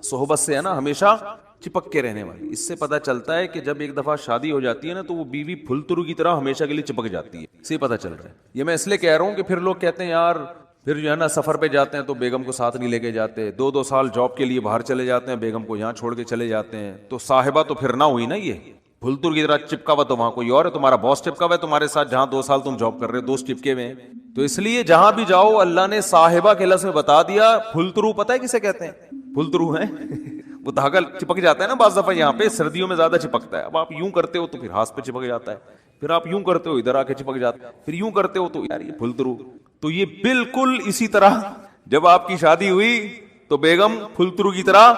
صحبت سے ہے نا ہمیشہ چپک کے رہنے والی. اس سے پتہ چلتا ہے کہ جب ایک دفعہ شادی ہو جاتی ہے نا تو وہ بیوی پھلترو کی طرح ہمیشہ کے لیے چپک جاتی ہے. اس سے پتہ چل رہا ہے. یہ میں اس لیے کہہ رہا ہوں کہ پھر لوگ کہتے ہیں یار پھر جو ہے نا سفر پہ جاتے ہیں تو بیگم کو ساتھ نہیں لے کے جاتے, 2 سال جاب کے لیے باہر چلے جاتے ہیں, بیگم کو یہاں چھوڑ کے چلے جاتے ہیں, تو صاحبہ تو پھر نہ ہوئی نا, یہ پھلتر کی طرح چپکا ہوا تو وہاں کوئی اور ہے, تمہارا باس چپکا ہوا ہے تمہارے ساتھ, جہاں 2 سال تم جاب کر رہے ہو دوست چپکے ہوئے ہیں. تو اس لیے جہاں بھی جاؤ اللہ نے صاحبہ کے لفظ میں بتا دیا. پھلترو پتہ ہے کسے کہتے ہیں؟ پھلترو ہیں وہ دھاگا چپک جاتا ہے نا بعض دفعہ, یہاں پہ سردیوں میں زیادہ چپکتا ہے. اب آپ یوں کرتے ہو تو پھر ہاتھ پہ چپک جاتا ہے, پھر آپ یوں کرتے ہو ادھر آ کے چپک جاتا ہے, پھر یوں کرتے ہو تو یار یہ پھلترو. تو یہ بالکل اسی طرح جب آپ کی شادی ہوئی تو بیگم پھلترو کی طرح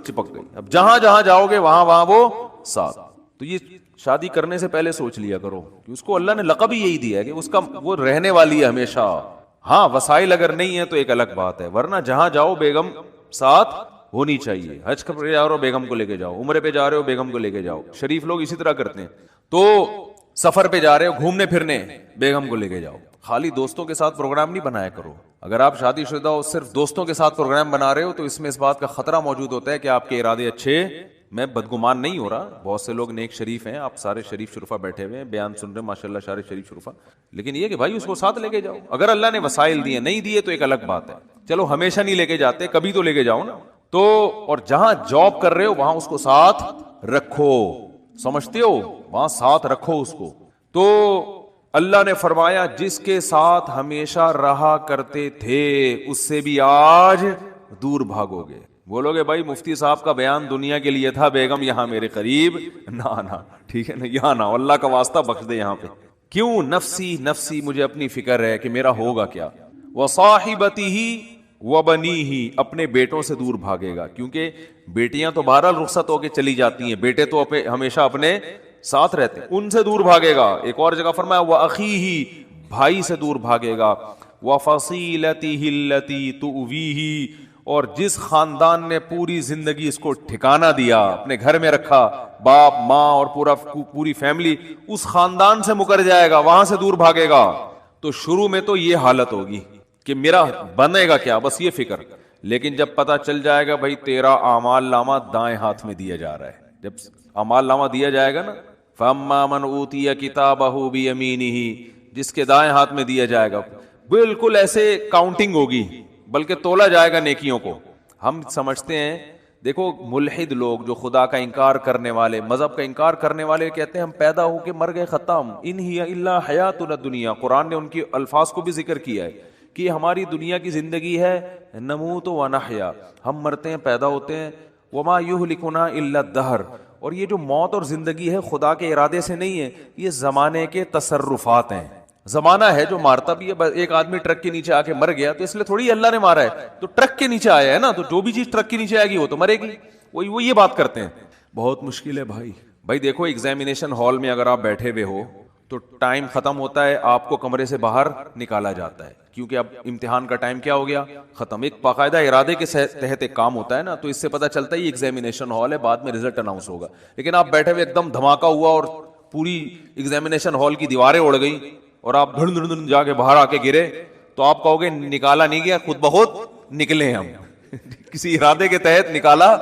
چپک گئی. اب جہاں جہاں جاؤ گے وہاں وہاں وہ ساتھ. تو یہ شادی کرنے سے پہلے سوچ لیا کرو کہ اس کو اللہ نے لقب ہی یہی دیا ہے کہ اس کا وہ رہنے والی ہے ہمیشہ. ہاں وسائل اگر نہیں ہے تو ایک الگ بات ہے, ورنہ جہاں جاؤ بیگم ساتھ ہونی چاہیے. حج پہ جا رہے ہو بیگم کو لے کے جاؤ, عمرے پہ جا رہے ہو بیگم کو لے کے جاؤ. شریف لوگ اسی طرح کرتے ہیں. تو سفر پہ جا رہے ہو گھومنے پھرنے, بیگم کو لے کے جاؤ. خالی دوستوں کے ساتھ پروگرام نہیں بنایا کرو. اگر آپ شادی شدہ ہو صرف دوستوں کے ساتھ پروگرام بنا رہے ہو تو اس میں اس بات کا خطرہ موجود ہوتا ہے کہ آپ کے ارادے اچھے, میں بدگمان نہیں ہو رہا, بہت سے لوگ نیک شریف ہیں, آپ سارے شریف شرفا بیٹھے ہوئے ہیں بیان سن رہے ہیں ماشاءاللہ سارے شریف شرفا, لیکن یہ کہ بھائی اس کو ساتھ لے کے جاؤ. اگر اللہ نے وسائل دیے نہیں دیے تو ایک الگ بات ہے, چلو ہمیشہ نہیں لے کے جاتے کبھی تو لے کے جاؤ نا. تو اور جہاں جاب کر رہے ہو وہاں اس کو ساتھ رکھو, سمجھتے ہو, وہاں ساتھ رکھو اس کو. تو اللہ نے فرمایا جس کے ساتھ ہمیشہ رہا کرتے تھے اس سے بھی آج دور بھاگو گے. بولو گے بھائی مفتی صاحب کا بیان دنیا کے لیے تھا, بیگم یہاں میرے قریب نہ ٹھیک ہے نا, یہاں نہ, اللہ کا واسطہ بخش دے یہاں پہ. کیوں؟ نفسی نفسی, مجھے اپنی فکر ہے کہ میرا ہوگا کیا. وصاحبتہ وبنیہ, اپنے بیٹوں سے دور بھاگے گا, کیونکہ بیٹیاں تو بہرحال رخصت ہو کے چلی جاتی ہیں, بیٹے تو ہمیشہ اپنے ساتھ رہتے ہیں, ان سے دور بھاگے گا. ایک اور جگہ فرمایا وَأَخِيهِ, بھائی سے دور بھاگے گا. وَفَصِيلَتِهِ الَّتِي تُؤْوِيهِ, اور جس خاندان نے پوری زندگی اس کو ٹھکانہ دیا, اپنے گھر میں رکھا, باپ ماں اور پوری فیملی, اس خاندان سے مکر جائے گا, وہاں سے دور بھاگے گا. تو شروع میں تو یہ حالت ہوگی کہ میرا بنے گا کیا, بس یہ فکر. لیکن جب پتا چل جائے گا بھائی تیرا اعمال نامہ دائیں ہاتھ میں دیا جا رہا ہے, جب اعمال نامہ دیا جائے گا نا, فَأَمَّا مَنْ أُوتِيَ كِتَابَهُ بِيَمِينِهِ, جس کے دائیں ہاتھ میں دیا جائے گا, بالکل ایسے کاؤنٹنگ ہوگی, بلکہ تولا جائے گا نیکیوں کو. ہم سمجھتے ہیں, دیکھو ملحد لوگ جو خدا کا انکار کرنے والے, مذہب کا انکار کرنے والے کہتے ہیں ہم پیدا ہو کے مر گئے ختم, ان ہی الا حیاتنا الدنیا. قرآن نے ان کی الفاظ کو بھی ذکر کیا ہے کہ ہماری دنیا کی زندگی ہے نموت و نحیا, ہم مرتے ہیں پیدا ہوتے ہیں, وما یہلکنا الا الدہر, اور یہ جو موت اور زندگی ہے خدا کے ارادے سے نہیں ہے, یہ زمانے کے تصرفات ہیں. زمانہ ہے جو مارتا بھی ہے. ایک آدمی ٹرک کے نیچے آ کے مر گیا تو اس لیے تھوڑی اللہ نے مارا ہے, تو ٹرک کے نیچے آیا ہے نا, تو جو بھی چیز ٹرک کے نیچے آئے گی وہ تو مرے گی. وہ یہ بات کرتے ہیں. بہت مشکل ہے بھائی دیکھو ایگزامینیشن ہال میں اگر آپ بیٹھے ہوئے ہو تو ٹائم ختم ہوتا ہے, آپ کو کمرے سے باہر نکالا جاتا ہے, کیونکہ اب امتحان کا ٹائم کیا ہو گیا, ختم. ایک باقاعدہ ارادے کے تحت ایک کام ہوتا ہے نا, تو اس سے پتہ چلتا ہے یہ ایگزامینیشن ہال ہے, بعد میں رزلٹ اناؤنس ہوگا. لیکن آپ بیٹھے ہوئے ایک دم دھماکہ ہوا اور پوری ایگزامینیشن ہال کی دیواریں اڑ گئی اور آپ دھڑ دھڑ دھڑ جا کے باہر آ کے گرے, تو آپ کہو گے نکالا نہیں گیا, خود بخود نکلے ہم, کسی ارادے کے تحت نکالا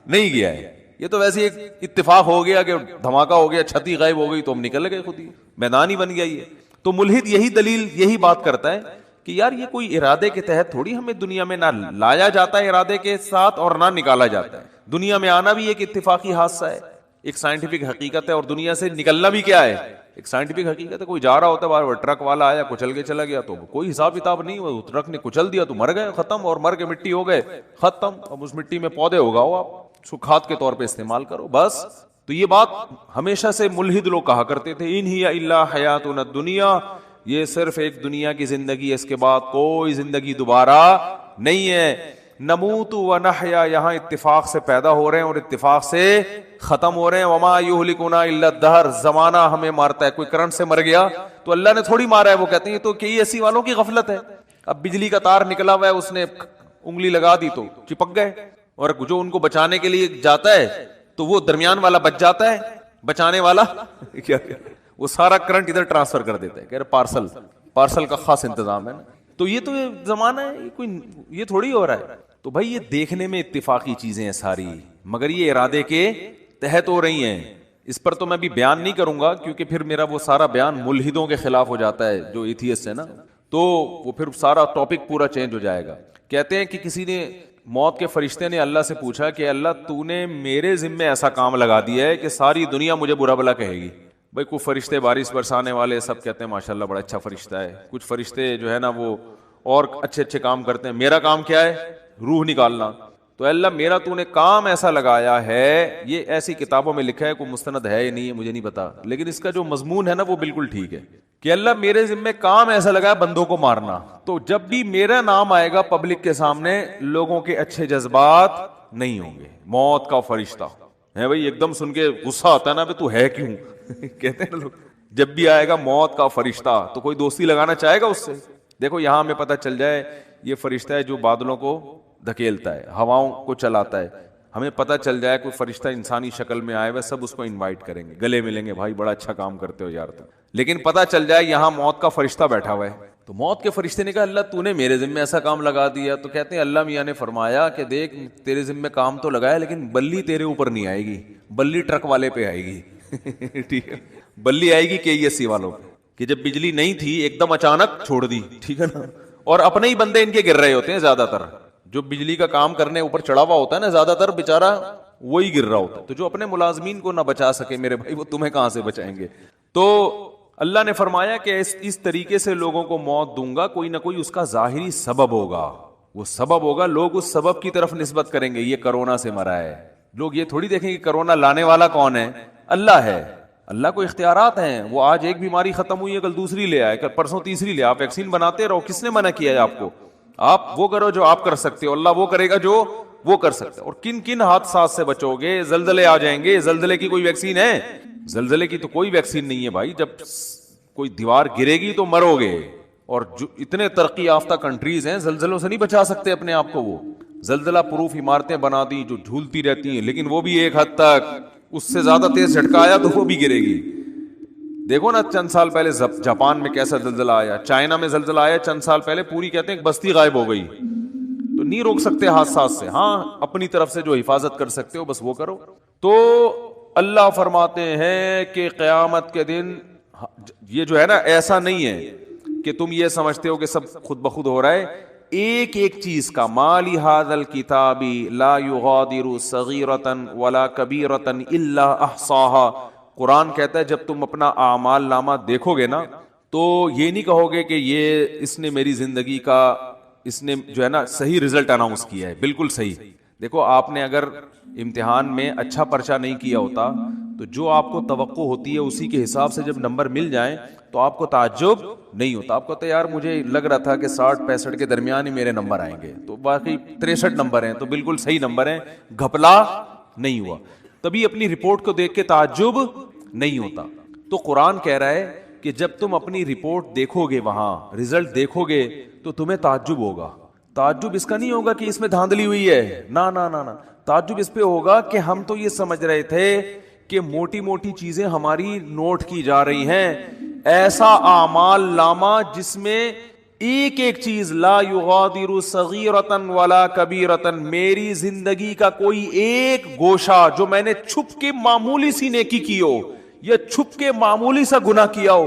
نہیں گیا ہے. یہ تو ویسے ایک اتفاق ہو گیا کہ دھماکہ ہو گیا, چھتی غائب ہو گئی تو ہم نکل گئے, خود ہی میدان ہی بن گیا. یہ تو ملحد یہی دلیل یہی بات کرتا ہے کہ یار یہ کوئی ارادے کے تحت تھوڑی ہمیں دنیا میں نہ لایا جاتا ہے ارادے کے ساتھ اور نہ نکالا جاتا ہے. دنیا میں آنا بھی ایک اتفاقی حادثہ ہے, ایک سائنٹیفک حقیقت ہے, اور دنیا سے نکلنا بھی کیا ہے, ایک سائنٹیفک حقیقت ہے. کوئی جا رہا ہوتا ہے ٹرک والا آیا کچل کے چلا گیا تو کوئی حساب کتاب نہیں, وہ ٹرک نے کچل دیا تو مر گئے ختم, اور مر کے مٹی ہو گئے ختم. اب اس مٹی میں پودے اگاؤ, آپ اس کو کھاد کے طور پہ استعمال کرو بس. تو یہ بات ہمیشہ سے ملحد لوگ کہا کرتے تھے, ان ہی الا حیاتنا الدنیا, یہ صرف ایک دنیا کی زندگی ہے, اس کے بعد کوئی زندگی دوبارہ نہیں ہے. نموت و نحیا, یہاں اتفاق سے پیدا ہو رہے ہیں اور اتفاق سے ختم ہو رہے ہیں. وما یہلکنا الا الدہر, زمانہ ہمیں مارتا ہے. کوئی کرنٹ سے مر گیا تو اللہ نے تھوڑی مارا ہے, وہ کہتے ہیں تو کئی ایسی والوں کی غفلت ہے. اب بجلی کا تار نکلا ہوا ہے, اس نے انگلی لگا دی تو چپک گئے, اور جو ان کو بچانے کے لیے جاتا ہے تو وہ درمیان والا بچ جاتا ہے, بچانے والا کیا وہ سارا کرنٹ ادھر ٹرانسفر کر دیتا ہے, کہہ رہے پارسل کا خاص انتظام ہے نا. تو یہ تو زمانہ ہے, کوئی یہ تھوڑی ہو رہا ہے. تو بھائی یہ دیکھنے میں اتفاقی چیزیں ہیں ساری، مگر یہ ارادے کے تحت ہو رہی ہیں. اس پر تو میں بھی بیان نہیں کروں گا کیونکہ پھر میرا وہ سارا بیان ملحدوں کے خلاف ہو جاتا ہے جو ایتھیسٹ ہے نا، تو وہ پھر سارا ٹاپک پورا چینج ہو جائے گا. کہتے ہیں کہ کسی نے، موت کے فرشتے نے اللہ سے پوچھا کہ اللہ تو نے میرے ذمے ایسا کام لگا دیا ہے کہ ساری دنیا مجھے برا بھلا کہے گی. بھائی کچھ فرشتے بارش برسانے والے سب کہتے ہیں ماشاءاللہ بڑا اچھا فرشتہ ہے، کچھ فرشتے جو ہے نا وہ اور اچھے اچھے کام کرتے ہیں. میرا کام کیا ہے؟ روح نکالنا. تو اللہ میرا تو نے کام ایسا لگایا ہے، یہ ایسی کتابوں میں لکھا ہے، کوئی مستند ہے یا نہیں ہے مجھے نہیں پتا، لیکن اس کا جو مضمون ہے نا وہ بالکل ٹھیک ہے کہ اللہ میرے ذمہ کام ایسا لگا ہے بندوں کو مارنا. تو جب بھی میرا نام آئے گا پبلک کے سامنے، لوگوں کے اچھے جذبات نہیں ہوں گے. موت کا فرشتہ ہے بھائی، ایک دم سن کے غصہ آتا ہے نا، تو ہے کیوں کہتے ہیں نا لوگ، جب بھی آئے گا موت کا فرشتہ تو کوئی دوستی لگانا چاہے گا اس سے. دیکھو یہاں ہمیں پتہ چل جائے یہ فرشتہ ہے جو بادلوں کو دھکیلتا ہے، ہواؤں کو چلاتا ہے. ہمیں پتہ چل جائے کوئی فرشتہ انسانی شکل میں آئے ہوئے، سب اس کو انوائٹ کریں گے، گلے ملیں گے، بھائی بڑا اچھا کام کرتے ہو یار تم. لیکن پتہ چل جائے یہاں موت کا فرشتہ بیٹھا ہوا ہے، تو موت کے فرشتے نے کہا اللہ تو نے میرے ذمہ ایسا کام لگا دیا. تو کہتے ہیں اللہ میاں نے فرمایا کہ دیکھ تیرے ذمہ کام تو لگایا لیکن بلی تیرے اوپر نہیں آئے گی، بلی ٹرک والے پہ آئے گی. ٹھیک ہے، بلی آئے گی KESC والوں پہ، کہ جب بجلی نہیں تھی ایک دم اچانک چھوڑ دی. ٹھیک ہے نا، اور اپنے ہی بندے ان کے گر رہے ہوتے ہیں زیادہ تر، جو بجلی کا کام کرنے اوپر چڑھا ہوا ہوتا ہے نا زیادہ تر بیچارہ وہی گر رہا ہوتا ہے. تو جو اپنے ملازمین کو نہ بچا سکے میرے بھائی، وہ تمہیں کہاں سے بچائیں گے. تو اللہ نے فرمایا کہ اس طریقے سے لوگوں کو موت دوں گا، کوئی نہ کوئی اس کا ظاہری سبب ہوگا، وہ سبب ہوگا، لوگ اس سبب کی طرف نسبت کریں گے. یہ کرونا سے مرا ہے، لوگ یہ تھوڑی دیکھیں گے کرونا لانے والا کون ہے، اللہ ہے. اللہ کو اختیارات ہیں، وہ آج ایک بیماری ختم ہوئی ہے کل دوسری لے آئے، کل پرسوں تیسری لے. آپ ویکسین بناتے رہو، کس نے منع کیا ہے آپ کو؟ آپ وہ کرو جو آپ کر سکتے ہو، اللہ وہ کرے گا جو وہ کر سکتا ہے. اور کن کن حادثات سے بچو گے؟ زلزلے آ جائیں گے، زلزلے کی کوئی ویکسین ہے؟ زلزلے کی تو کوئی ویکسین نہیں ہے بھائی. جب کوئی دیوار گرے گی تو مرو گے. اور جو اتنے ترقی یافتہ کنٹریز ہیں زلزلوں سے نہیں بچا سکتے اپنے آپ کو. وہ زلزلہ پروف عمارتیں بنا دی جو جھولتی رہتی ہیں، لیکن وہ بھی ایک حد تک، اس سے زیادہ تیز جھٹکا آیا تو وہ بھی گرے گی. دیکھو نا چند سال پہلے جاپان میں کیسا زلزلہ آیا، چائنا میں زلزلہ آیا چند سال پہلے، پوری کہتے ہیں بستی غائب ہو گئی. تو نہیں روک سکتے حادثات سے، ہاں اپنی طرف سے جو حفاظت کر سکتے ہو بس وہ کرو. تو اللہ فرماتے ہیں کہ قیامت کے دن یہ جو ہے نا ایسا نہیں ہے کہ تم یہ سمجھتے ہو کہ سب خود بخود ہو رہا ہے. ایک ایک چیز کا، مالی ھذا الکتاب لا یغادر صغیرۃ ولا کبیرۃ الا احصاها. قرآن کہتا ہے جب تم اپنا اعمال نامہ دیکھو گے نا تو یہ نہیں کہو گے کہ یہ اس نے میری زندگی کا، اس نے جو ہے نا صحیح رزلٹ اناؤنس کیا ہے، بالکل صحیح. دیکھو آپ نے اگر امتحان میں اچھا پرچہ نہیں کیا ہوتا تو جو آپ کو توقع ہوتی ہے اسی کے حساب سے جب نمبر مل جائیں تو آپ کو تعجب نہیں ہوتا. آپ کو تو یار مجھے لگ رہا تھا کہ 60-65 کے درمیان ہی میرے نمبر آئیں گے، تو باقی 63 نمبر ہیں تو بالکل صحیح نمبر ہیں، گھپلا نہیں ہوا. تبھی اپنی رپورٹ کو دیکھ کے تعجب نہیں ہوتا. تو قرآن کہہ رہا ہے کہ جب تم اپنی رپورٹ دیکھو گے، وہاں رزلٹ دیکھو گے تو تمہیں تعجب ہوگا. تعجب اس کا نہیں ہوگا کہ اس میں دھاندلی ہوئی ہے، نا نا نا نا. تعجب اس پہ ہوگا کہ ہم تو یہ سمجھ رہے تھے کہ موٹی موٹی چیزیں ہماری نوٹ کی جا رہی ہیں، ایسا اعمال نامہ جس میں ایک ایک چیز لا یغادر صغیرۃ ولا کبیرۃ، میری زندگی کا کوئی ایک گوشہ جو میں نے چھپ کے معمولی سی نیکی کی ہو یا چھپ کے معمولی سا گناہ کیا ہو،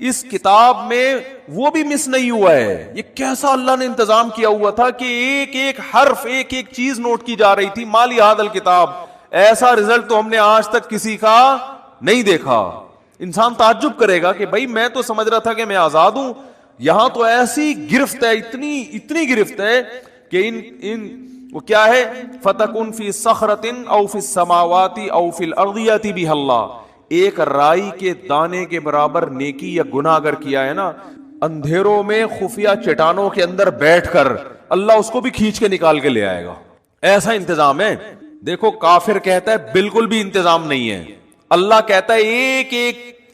اس کتاب میں وہ بھی مس نہیں ہوا ہے. یہ کیسا اللہ نے انتظام کیا ہوا تھا کہ ایک ایک حرف، ایک ایک چیز نوٹ کی جا رہی تھی. مالی ھذا الکتاب، ایسا رزلٹ تو ہم نے آج تک کسی کا نہیں دیکھا. انسان تعجب کرے گا کہ بھائی میں تو سمجھ رہا تھا کہ میں آزاد ہوں، یہاں تو ایسی گرفت ہے، اتنی گرفت ہے کہ ان وہ کیا ہے، فتکن فی صخرۃ او فی السماوات او فی الارض یاتی بہ اللہ. ایک رائی کے دانے کے برابر نیکی یا گناہ اگر کیا ہے نا، اندھیروں میں خفیہ چٹانوں کے اندر بیٹھ کر اللہ اس کو بھی کھینچ کے نکال کے لے آئے گا. ایسا انتظام ہے. دیکھو کافر کہتا ہے بالکل بھی انتظام نہیں ہے، اللہ کہتا ہے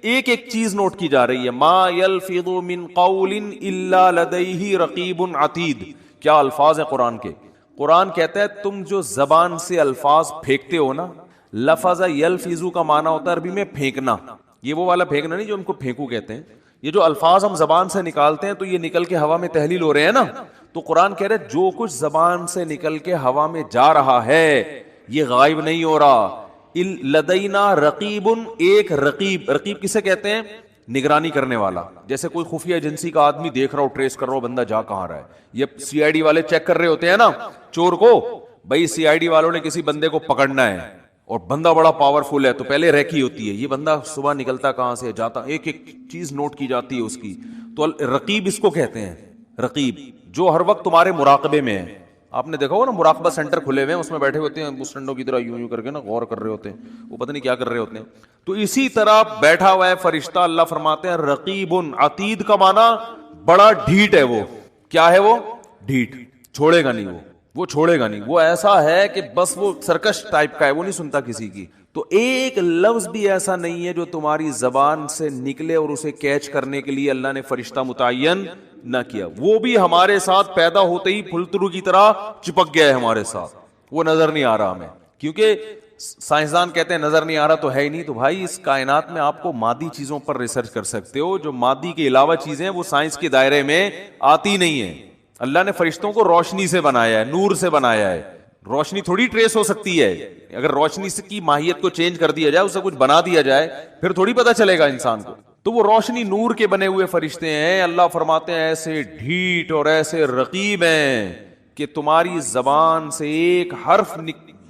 ایک ایک چیز نوٹ کی جا رہی ہے. ما یلفظ من قول الا لدیہ رقیب عتید. کیا الفاظ ہیں قرآن کے. قرآن کہتا ہے تم جو زبان سے الفاظ پھینکتے ہو نا، لفظ یلفظو کا معنی ہوتا ہے عربی میں پھینکنا. یہ وہ والا پھینکنا نہیں جو ہم کو پھینکو کہتے ہیں. یہ جو الفاظ ہم زبان سے نکالتے ہیں تو یہ نکل کے ہوا میں تحلیل ہو رہے ہیں نا، تو قرآن کہہ رہے جو کچھ زبان سے نکل کے ہوا میں جا رہا ہے یہ غائب نہیں ہو رہا. لدینا رقیب, ایک رقیب, رقیب کسے کہتے ہیں؟ نگرانی کرنے والا. جیسے کوئی خفیہ ایجنسی کا آدمی دیکھ رہا ہو, ٹریس کر رہا ہو بندہ جا کہاں رہا ہے. یہ سی آئی ڈی والے چیک کر رہے ہوتے ہیں نا چور کو, بھائی سی آئی ڈی والوں نے کسی بندے کو پکڑنا ہے اور بندہ بڑا پاورفل ہے تو پہلے ریکی ہوتی ہے, یہ بندہ صبح نکلتا کہاں سے جاتا, ایک ایک چیز نوٹ کی جاتی ہے اس کی. تو رقیب اس کو کہتے ہیں, رقیب جو ہر وقت تمہارے مراقبے میں ہے. آپ نے دیکھا ہو نا مراقبہ سینٹر کھلے ہوئے ہیں, اس میں بیٹھے ہوتے ہیں مسٹنڈوں کی طرح یوں یوں کر کے نا غور کر رہے ہوتے ہیں, وہ پتہ نہیں کیا کر رہے ہوتے ہیں. تو اسی طرح بیٹھا ہوا ہے فرشتہ, اللہ فرماتے ہیں رقیب. عتید کا معنی بڑا ڈھیٹ ہے, وہ کیا ہے, وہ ڈھیٹ, چھوڑے گا نہیں, وہ چھوڑے گا نہیں, وہ ایسا ہے کہ بس وہ سرکش ٹائپ کا ہے, وہ نہیں سنتا کسی کی. تو ایک لفظ بھی ایسا نہیں ہے جو تمہاری زبان سے نکلے اور اسے کیچ کرنے کے لیے اللہ نے فرشتہ متعین نہ کیا. وہ بھی ہمارے ساتھ پیدا ہوتے ہی پھلترو کی طرح چپک گیا ہے ہمارے ساتھ, وہ نظر نہیں آ رہا ہمیں. کیونکہ سائنسدان کہتے ہیں نظر نہیں آ رہا تو ہے ہی نہیں. تو بھائی اس کائنات میں آپ کو مادی چیزوں پر ریسرچ کر سکتے ہو, جو مادی کے علاوہ چیزیں ہیں وہ سائنس کے دائرے میں آتی نہیں ہیں. اللہ نے فرشتوں کو روشنی سے بنایا ہے, نور سے بنایا ہے. روشنی تھوڑی ٹریس ہو سکتی ہے, اگر روشنی کی ماہیت کو چینج کر دیا جائے, اسے کچھ بنا دیا جائے, پھر تھوڑی پتہ چلے گا انسان کو. تو وہ روشنی نور کے بنے ہوئے فرشتے ہیں. اللہ فرماتے ہیں ایسے ڈھیٹ اور ایسے رقیب ہیں کہ تمہاری زبان سے ایک حرف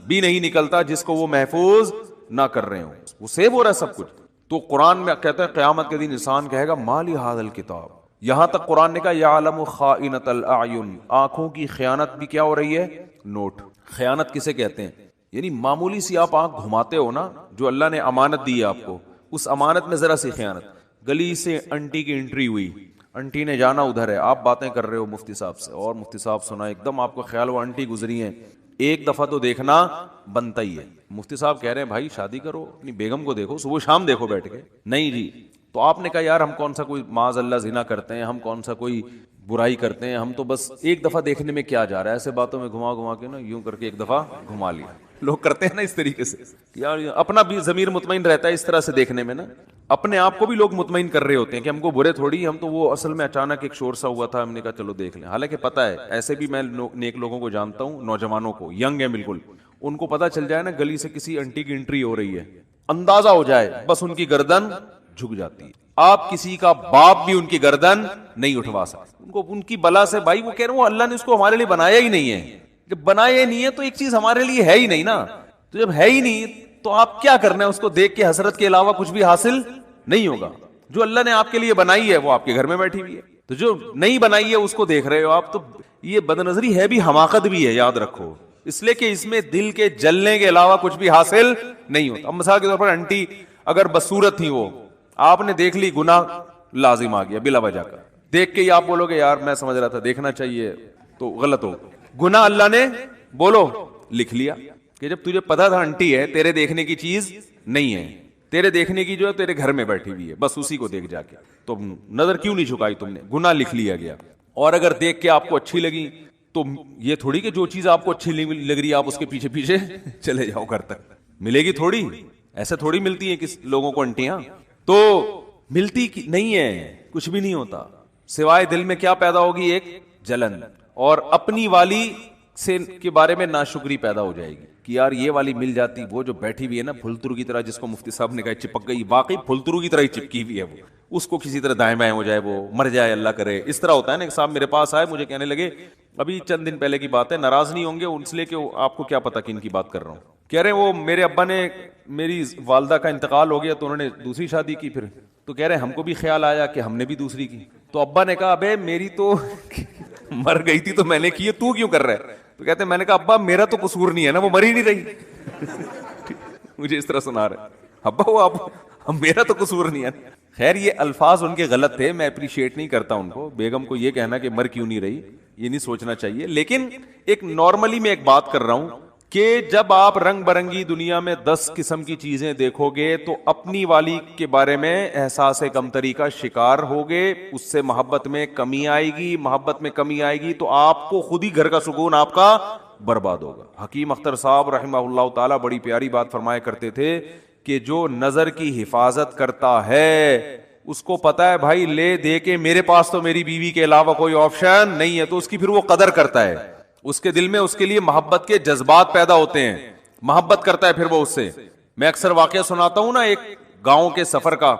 بھی نہیں نکلتا جس کو وہ محفوظ نہ کر رہے ہوں, وہ سیو ہو رہا ہے سب کچھ. تو قرآن میں کہتا ہے قیامت کے دن انسان کہے گا مالی ھذا الکتاب. یہاں تک قرآن نے کہا یعلم خائنۃ الاعین, آنکھوں کی خیانت بھی کیا ہو رہی ہے, نوٹ. خیانت کسے کہتے ہیں؟ یعنی معمولی سی آپ آنکھ گھماتے ہو نا, جو اللہ نے امانت دی ہے آپ کو, اس امانت میں ذرا سی خیانت. گلی سے انٹی کی انٹری ہوئی, انٹی نے جانا ادھر ہے, آپ باتیں کر رہے ہو مفتی صاحب سے, اور مفتی صاحب سنا, ایک دم آپ کو خیال وہ انٹی گزری ہیں, ایک دفعہ تو دیکھنا بنتا ہی ہے. مفتی صاحب کہہ رہے ہیں بھائی شادی کرو, اپنی بیگم کو دیکھو, صبح شام دیکھو بیٹھ کے. نہیں جی. تو آپ نے کہا یار ہم کون سا کوئی معاذ اللہ زنا کرتے ہیں, ہم کون سا کوئی برائی کرتے ہیں, ہم تو بس ایک دفعہ دیکھنے میں کیا جا رہا ہے, ایسے باتوں میں گھما گھما کے نا یوں کر کے ایک دفعہ گھما لیا. لوگ کرتے ہیں نا اس طریقے سے, یار اپنا بھی ضمیر مطمئن رہتا ہے اس طرح سے دیکھنے میں نا, اپنے آپ کو بھی لوگ مطمئن کر رہے ہوتے ہیں کہ ہم کو برے تھوڑی, ہم تو وہ اصل میں اچانک ایک شور سا ہوا تھا, ہم نے کہا چلو دیکھ لیں. حالانکہ پتہ ہے ایسے بھی میں نیک لوگوں کو جانتا ہوں, نوجوانوں کو, ینگ ہے بالکل, ان کو پتہ چل جائے نا گلی سے کسی انٹی کی انٹری ہو رہی ہے, اندازہ ہو جائے, بس ان کی گردن جھک جاتی ہے. آپ کسی کا باپ بھی ان کی گردن نہیں اٹھوا سکتے, ان کو ان کی بلا سے. بھائی وہ کہہ رہے ہیں اللہ نے اس کو ہمارے لیے بنایا ہی نہیں ہے, جب بنایا ہی نہیں ہے تو ایک چیز ہمارے لیے ہے ہی نہیں نا, تو جب ہے ہی نہیں تو آپ کیا کرنا ہے, اس کو دیکھ کے حسرت کے علاوہ کچھ بھی حاصل نہیں ہوگا. جو اللہ نے آپ کے لیے بنائی ہے وہ آپ کے گھر میں بیٹھی ہوئی ہے, تو جو نہیں بنائی ہے اس کو دیکھ رہے ہو آپ, تو یہ بد نظری ہے بھی, حماقت بھی ہے, یاد رکھو. اس لیے کہ اس میں دل کے جلنے کے علاوہ کچھ بھی حاصل نہیں ہوتا. اب مثال کے طور پر انٹی اگر بدصورت تھی, وہ آپ نے دیکھ لی, گناہ لازم آ گیا بلا وجہ کا. دیکھ کے ہی آپ بولو گے یار میں سمجھ رہا تھا دیکھنا چاہیے, تو غلط ہو. گناہ اللہ نے بولو لکھ لیا کہ جب تجھے پتا تھا انٹی ہے, تیرے دیکھنے کی چیز نہیں ہے, تیرے دیکھنے کی جو ہے تیرے گھر میں بیٹھی ہوئی ہے, بس اسی کو دیکھ جا کے, تو نظر کیوں نہیں جھکائی تم نے, گناہ لکھ لیا گیا. اور اگر دیکھ کے آپ کو اچھی لگی تو یہ تھوڑی کہ جو چیز آپ کو اچھی لگ رہی ہے آپ اس کے پیچھے پیچھے چلے جاؤ گھر تک, ملے گی تھوڑی, ایسے تھوڑی ملتی ہیں کس لوگوں کو انٹیاں, تو ملتی نہیں ہے, کچھ بھی نہیں ہوتا سوائے دل میں کیا پیدا ہوگی, ایک جلن, اور اپنی والی سے کے بارے میں ناشکری پیدا ہو جائے گی کہ یار یہ والی مل جاتی, وہ جو بیٹھی ہوئی ہے نا پھلترو کی طرح, جس کو مفتی صاحب نے کہا چپک گئی, واقعی پھلترو کی طرح ہی چپکی ہوئی ہے وہ, اس کو کسی طرح دائیں بائیں ہو جائے, وہ مر جائے, اللہ کرے. اس طرح ہوتا ہے نا. ایک صاحب میرے پاس آئے, مجھے کہنے لگے, ابھی چند دن پہلے کی بات ہے, ناراض نہیں ہوں گے اس لیے کہ آپ کو کیا پتا کن کی بات کر رہا ہوں. کہہ رہے وہ میرے ابا نے, میری والدہ کا انتقال ہو گیا تو انہوں نے دوسری شادی کی, پھر تو کہہ رہے ہم کو بھی خیال آیا کہ ہم نے بھی دوسری کی. تو ابا نے کہا ابے میری تو مر گئی تھی تو میں نے کی ہے, تو کیوں کر رہا ہے؟ تو کہتے ہیں میں نے کہا ابا میرا تو قصور نہیں ہے نا, وہ مر ہی نہیں رہی. مجھے اس طرح سنا رہے, ابا وہ اب میرا تو قصور نہیں ہے. خیر یہ الفاظ ان کے غلط تھے, میں اپریشیٹ نہیں کرتا ان کو. بیگم کو یہ کہنا کہ مر کیوں نہیں رہی, یہ نہیں سوچنا چاہیے. لیکن ایک نارملی میں ایک بات کر رہا ہوں کہ جب آپ رنگ برنگی دنیا میں 10 قسم کی چیزیں دیکھو گے تو اپنی والی کے بارے میں احساس کمتری کا شکار ہوگے, اس سے محبت میں کمی آئے گی, محبت میں کمی آئے گی تو آپ کو خود ہی گھر کا سکون آپ کا برباد ہوگا. حکیم اختر صاحب رحمہ اللہ تعالی بڑی پیاری بات فرمایا کرتے تھے کہ جو نظر کی حفاظت کرتا ہے اس کو پتا ہے بھائی لے دے کے میرے پاس تو میری بیوی کے علاوہ کوئی آپشن نہیں ہے, تو اس کی پھر وہ قدر کرتا ہے, اس کے دل میں اس کے لیے محبت کے جذبات پیدا ہوتے ہیں, محبت کرتا ہے پھر وہ اس سے. میں اکثر واقعہ سناتا ہوں نا ایک گاؤں کے سفر کا.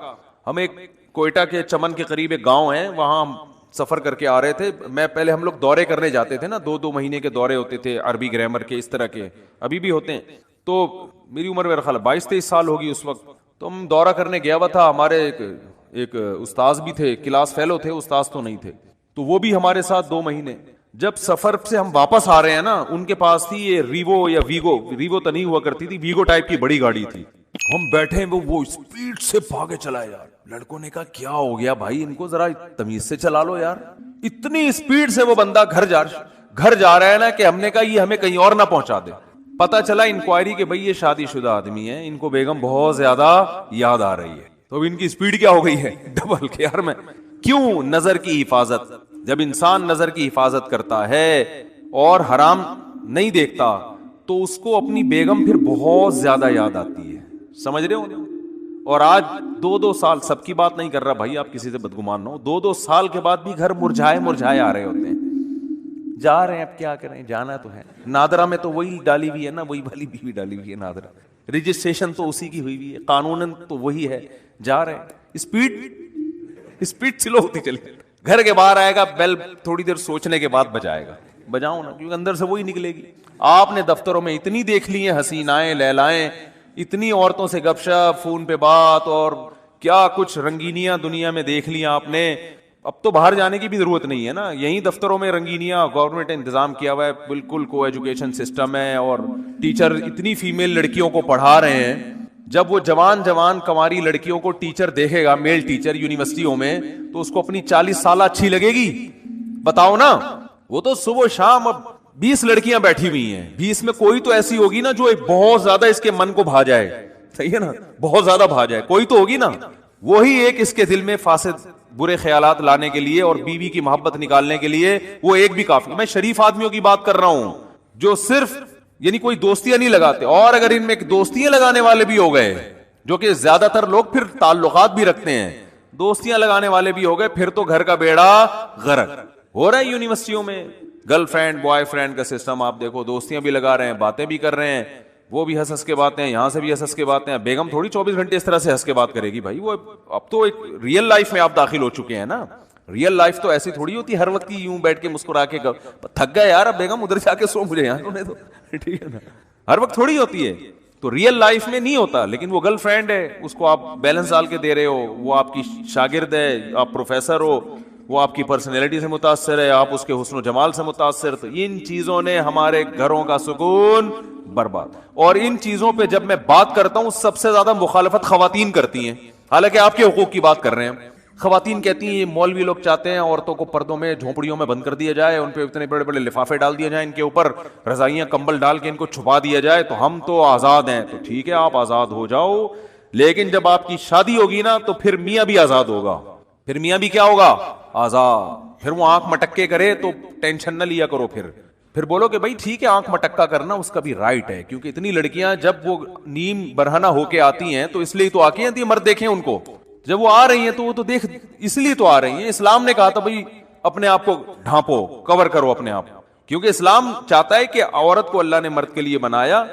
ہم ایک کوئٹہ کے چمن کے قریب ایک گاؤں ہے, وہاں ہم سفر کر کے آ رہے تھے. میں پہلے ہم لوگ دورے کرنے جاتے تھے نا, 2 مہینے کے دورے ہوتے تھے عربی گرامر کے, اس طرح کے ابھی بھی ہوتے ہیں. تو میری عمر میرا خیال 22-23 سال ہوگی اس وقت. تو ہم دورہ کرنے گیا ہوا تھا, ہمارے ایک استاذ بھی تھے, کلاس فیلو تھے, استاذ تو نہیں تھے, تو وہ بھی ہمارے ساتھ 2 مہینے. جب سفر سے ہم واپس آ رہے ہیں نا, ان کے پاس تھی یہ ریوو یا ویگو تو نہیں ہوا کرتی تھی, ویگو ٹائپ کی بڑی گاڑی تھی. ہم بیٹھے وہ اسپیڈ سے بھاگے چلا یار. لڑکوں نے کہا کیا ہو گیا بھائی, ان کو ذرا تمیز سے چلا لو یار. اتنی اسپیڈ سے وہ بندہ گھر جا رہا ہے نا, کہ ہم نے کہا یہ ہمیں کہیں اور نہ پہنچا دے. پتا چلا انکوائری کہ بھائی یہ شادی شدہ آدمی ہے, ان کو بیگم بہت زیادہ یاد آ رہی ہے. تو ان کی اسپیڈ کیا ہو گئی ہے ڈبل. کے یار میں کیوں, نظر کی حفاظت. جب انسان نظر کی حفاظت کرتا ہے اور حرام نہیں دیکھتا تو اس کو اپنی بیگم پھر بہت زیادہ یاد آتی ہے. سمجھ رہے ہو؟ اور آج 2 سال, سب کی بات نہیں کر رہا بھائی, آپ کسی سے بدگمان نہ ہو, 2 سال کے بعد بھی گھر مرجھائے آ رہے ہوتے ہیں. جا رہے ہیں, اب کیا کریں, جانا تو ہے. نادرا میں تو وہی ڈالی ہوئی ہے نا, وہی والی بیوی ڈالی ہوئی ہے نادرا, رجسٹریشن تو اسی کی ہوئی ہے, قانوناً تو وہی ہے. جا رہے ہیں, اسپیڈ سلو ہوتی چلی. گھر کے باہر آئے گا, بیل تھوڑی دیر سوچنے کے بعد بجائے گا. بجاؤ نا, کیونکہ اندر سے وہی نکلے گی. آپ نے دفتروں میں اتنی دیکھ لی ہیں حسینائیں لیلائیں, اتنی عورتوں سے گپ شپ, فون پہ بات, اور کیا کچھ رنگینیاں دنیا میں دیکھ لی آپ نے. اب تو باہر جانے کی بھی ضرورت نہیں ہے نا, یہیں دفتروں میں رنگینیاں گورنمنٹ نے انتظام کیا ہوا ہے, بالکل کو ایجوکیشن سسٹم ہے, اور ٹیچر اتنی فیمیل لڑکیوں کو پڑھا رہے ہیں. جب وہ جوان کنواری لڑکیوں کو ٹیچر دیکھے گا, میل ٹیچر یونیورسٹیوں میں, تو اس کو اپنی 40 سالہ اچھی لگے گی؟ بتاؤ نا. وہ تو صبح شام اب 20 لڑکیاں بیٹھی ہوئی ہیں, 20 میں کوئی تو ایسی ہوگی نا جو بہت زیادہ اس کے من کو بھا جائے. صحیح ہے نا, بہت زیادہ بھا جائے, کوئی تو ہوگی نا. وہی ایک اس کے دل میں فاسد برے خیالات لانے کے لیے اور بیوی کی محبت نکالنے کے لیے وہ ایک بھی کافی. میں شریف آدمیوں کی بات کر رہا ہوں جو صرف یعنی کوئی دوستیاں نہیں لگاتے, اور اگر ان میں دوستیاں لگانے والے بھی ہو گئے, جو کہ زیادہ تر لوگ پھر تعلقات بھی رکھتے ہیں, دوستیاں لگانے والے بھی ہو گئے, پھر تو گھر کا بیڑا غرق ہو رہا ہے. یونیورسٹیوں میں گرل فرینڈ بوائے فرینڈ کا سسٹم آپ دیکھو, دوستیاں بھی لگا رہے ہیں, باتیں بھی کر رہے ہیں, وہ بھی ہنس کے باتیں ہیں, یہاں سے بھی ہنس کے باتیں ہیں. بیگم تھوڑی 24 گھنٹے اس طرح سے ہنس کے بات کرے گی بھائی, وہ اب تو ایک ریئل لائف میں آپ داخل ہو چکے ہیں نا. ریئل لائف تو ایسی تھوڑی ہوتی ہر وقت یوں بیٹھ کے مسکرا کے تھک گئے یار, اب بیگم ادھر جا کے سو مجھے یہاں تو ٹھیک ہے نا, ہر وقت تھوڑی ہوتی ہے. تو ریئل لائف میں نہیں ہوتا. لیکن وہ گرل فرینڈ ہے, اس کو آپ بیلنس ڈال کے دے رہے ہو, وہ آپ کی شاگرد ہے, آپ پروفیسر ہو, وہ آپ کی پرسنالٹی سے متاثر ہے, آپ اس کے حسن و جمال سے متاثر. تو ان چیزوں نے ہمارے گھروں کا سکون برباد. اور ان چیزوں پہ جب میں بات کرتا ہوں سب سے زیادہ مخالفت خواتین کرتی ہیں, حالانکہ آپ کے حقوق کی بات کر رہے ہیں. خواتین کہتی ہیں یہ مولوی لوگ چاہتے ہیں عورتوں کو پردوں میں جھونپڑیوں میں بند کر دیا جائے, ان پہ اتنے بڑے بڑے لفافے ڈال دیے جائیں, ان کے اوپر رضائیاں کمبل ڈال کے ان کو چھپا دیا جائے, تو ہم تو آزاد ہیں. تو ٹھیک ہے آپ آزاد ہو جاؤ, لیکن جب آپ کی شادی ہوگی نا تو پھر میاں بھی آزاد ہوگا. پھر میاں بھی کیا ہوگا؟ آزاد. پھر وہ آنکھ مٹکے کرے تو ٹینشن نہ لیا کرو, پھر بولو کہ بھائی ٹھیک ہے آنکھ مٹکا کرنا اس کا بھی رائٹ ہے, کیونکہ اتنی لڑکیاں جب وہ نیم برہنہ ہو کے آتی ہیں تو اس لیے تو آتی ہیں, مرد دیکھیں ان کو, جب وہ آ رہی ہیں تو وہ تو دیکھ اس لیے تو آ رہی ہیں. اسلام نے کہا تھا بھائی اپنے آپ کو ڈھانپو, کور کرو اپنے آپ, کیونکہ اسلام چاہتا ہے کہ عورت کو اللہ نے مرد کے لیے بنایا,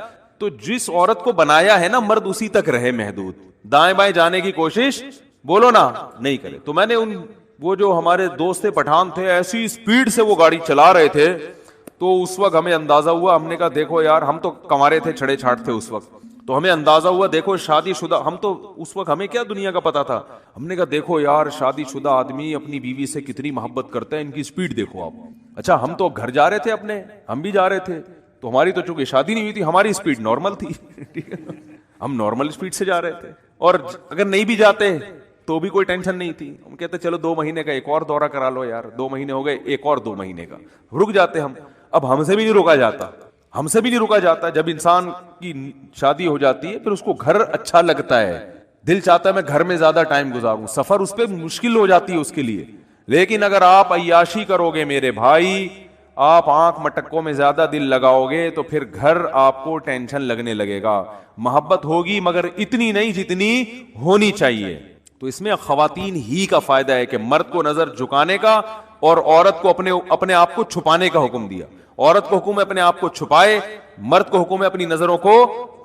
تو جس عورت کو بنایا ہے نا مرد اسی تک رہے محدود, دائیں بائیں جانے کی کوشش بولو نا نہیں کرے. تو میں نے وہ جو ہمارے دوست پٹھان تھے ایسی اسپیڈ سے وہ گاڑی چلا رہے تھے, تو اس وقت ہمیں اندازہ ہوا, ہم نے کہا دیکھو یار, ہم تو کنوارے تھے, چھڑے چھاٹ تھے اس وقت, تو ہمیں اندازہ ہوا دیکھو شادی شدہ, ہم تو اس وقت ہمیں کیا دنیا کا پتا تھا, ہم نے کہا دیکھو یار شادی شدہ آدمی اپنی بیوی سے کتنی محبت کرتا ہے, ان کی سپیڈ دیکھو آپ. اچھا ہم تو گھر جا رہے تھے اپنے, ہم بھی جا رہے تھے, تو ہماری تو چونکہ شادی نہیں ہوئی تھی, ہماری سپیڈ نارمل تھی, ہم نارمل سپیڈ سے جا رہے تھے, اور اگر نہیں بھی جاتے تو بھی کوئی ٹینشن نہیں تھی. ہم کہتے چلو 2 مہینے کا ایک اور دورہ کرا لو یار, 2 مہینے ہو گئے, ایک اور 2 مہینے کا رک جاتے ہم. اب ہم سے بھی نہیں روکا جاتا, جب انسان کی شادی ہو جاتی ہے پھر اس کو گھر اچھا لگتا ہے, دل چاہتا ہے میں گھر میں زیادہ ٹائم گزاروں, سفر اس پہ مشکل ہو جاتی ہے اس کے لیے. لیکن اگر آپ عیاشی کرو گے میرے بھائی, آپ آنکھ مٹکوں میں زیادہ دل لگاؤ گے, تو پھر گھر آپ کو ٹینشن لگنے لگے گا. محبت ہوگی مگر اتنی نہیں جتنی ہونی چاہیے. تو اس میں خواتین ہی کا فائدہ ہے کہ مرد کو نظر جھکانے کا اور عورت کو اپنے آپ کو چھپانے کا حکم دیا. عورت کو حکم ہے اپنے آپ کو چھپائے, مرد کو حکم ہے اپنی نظروں کو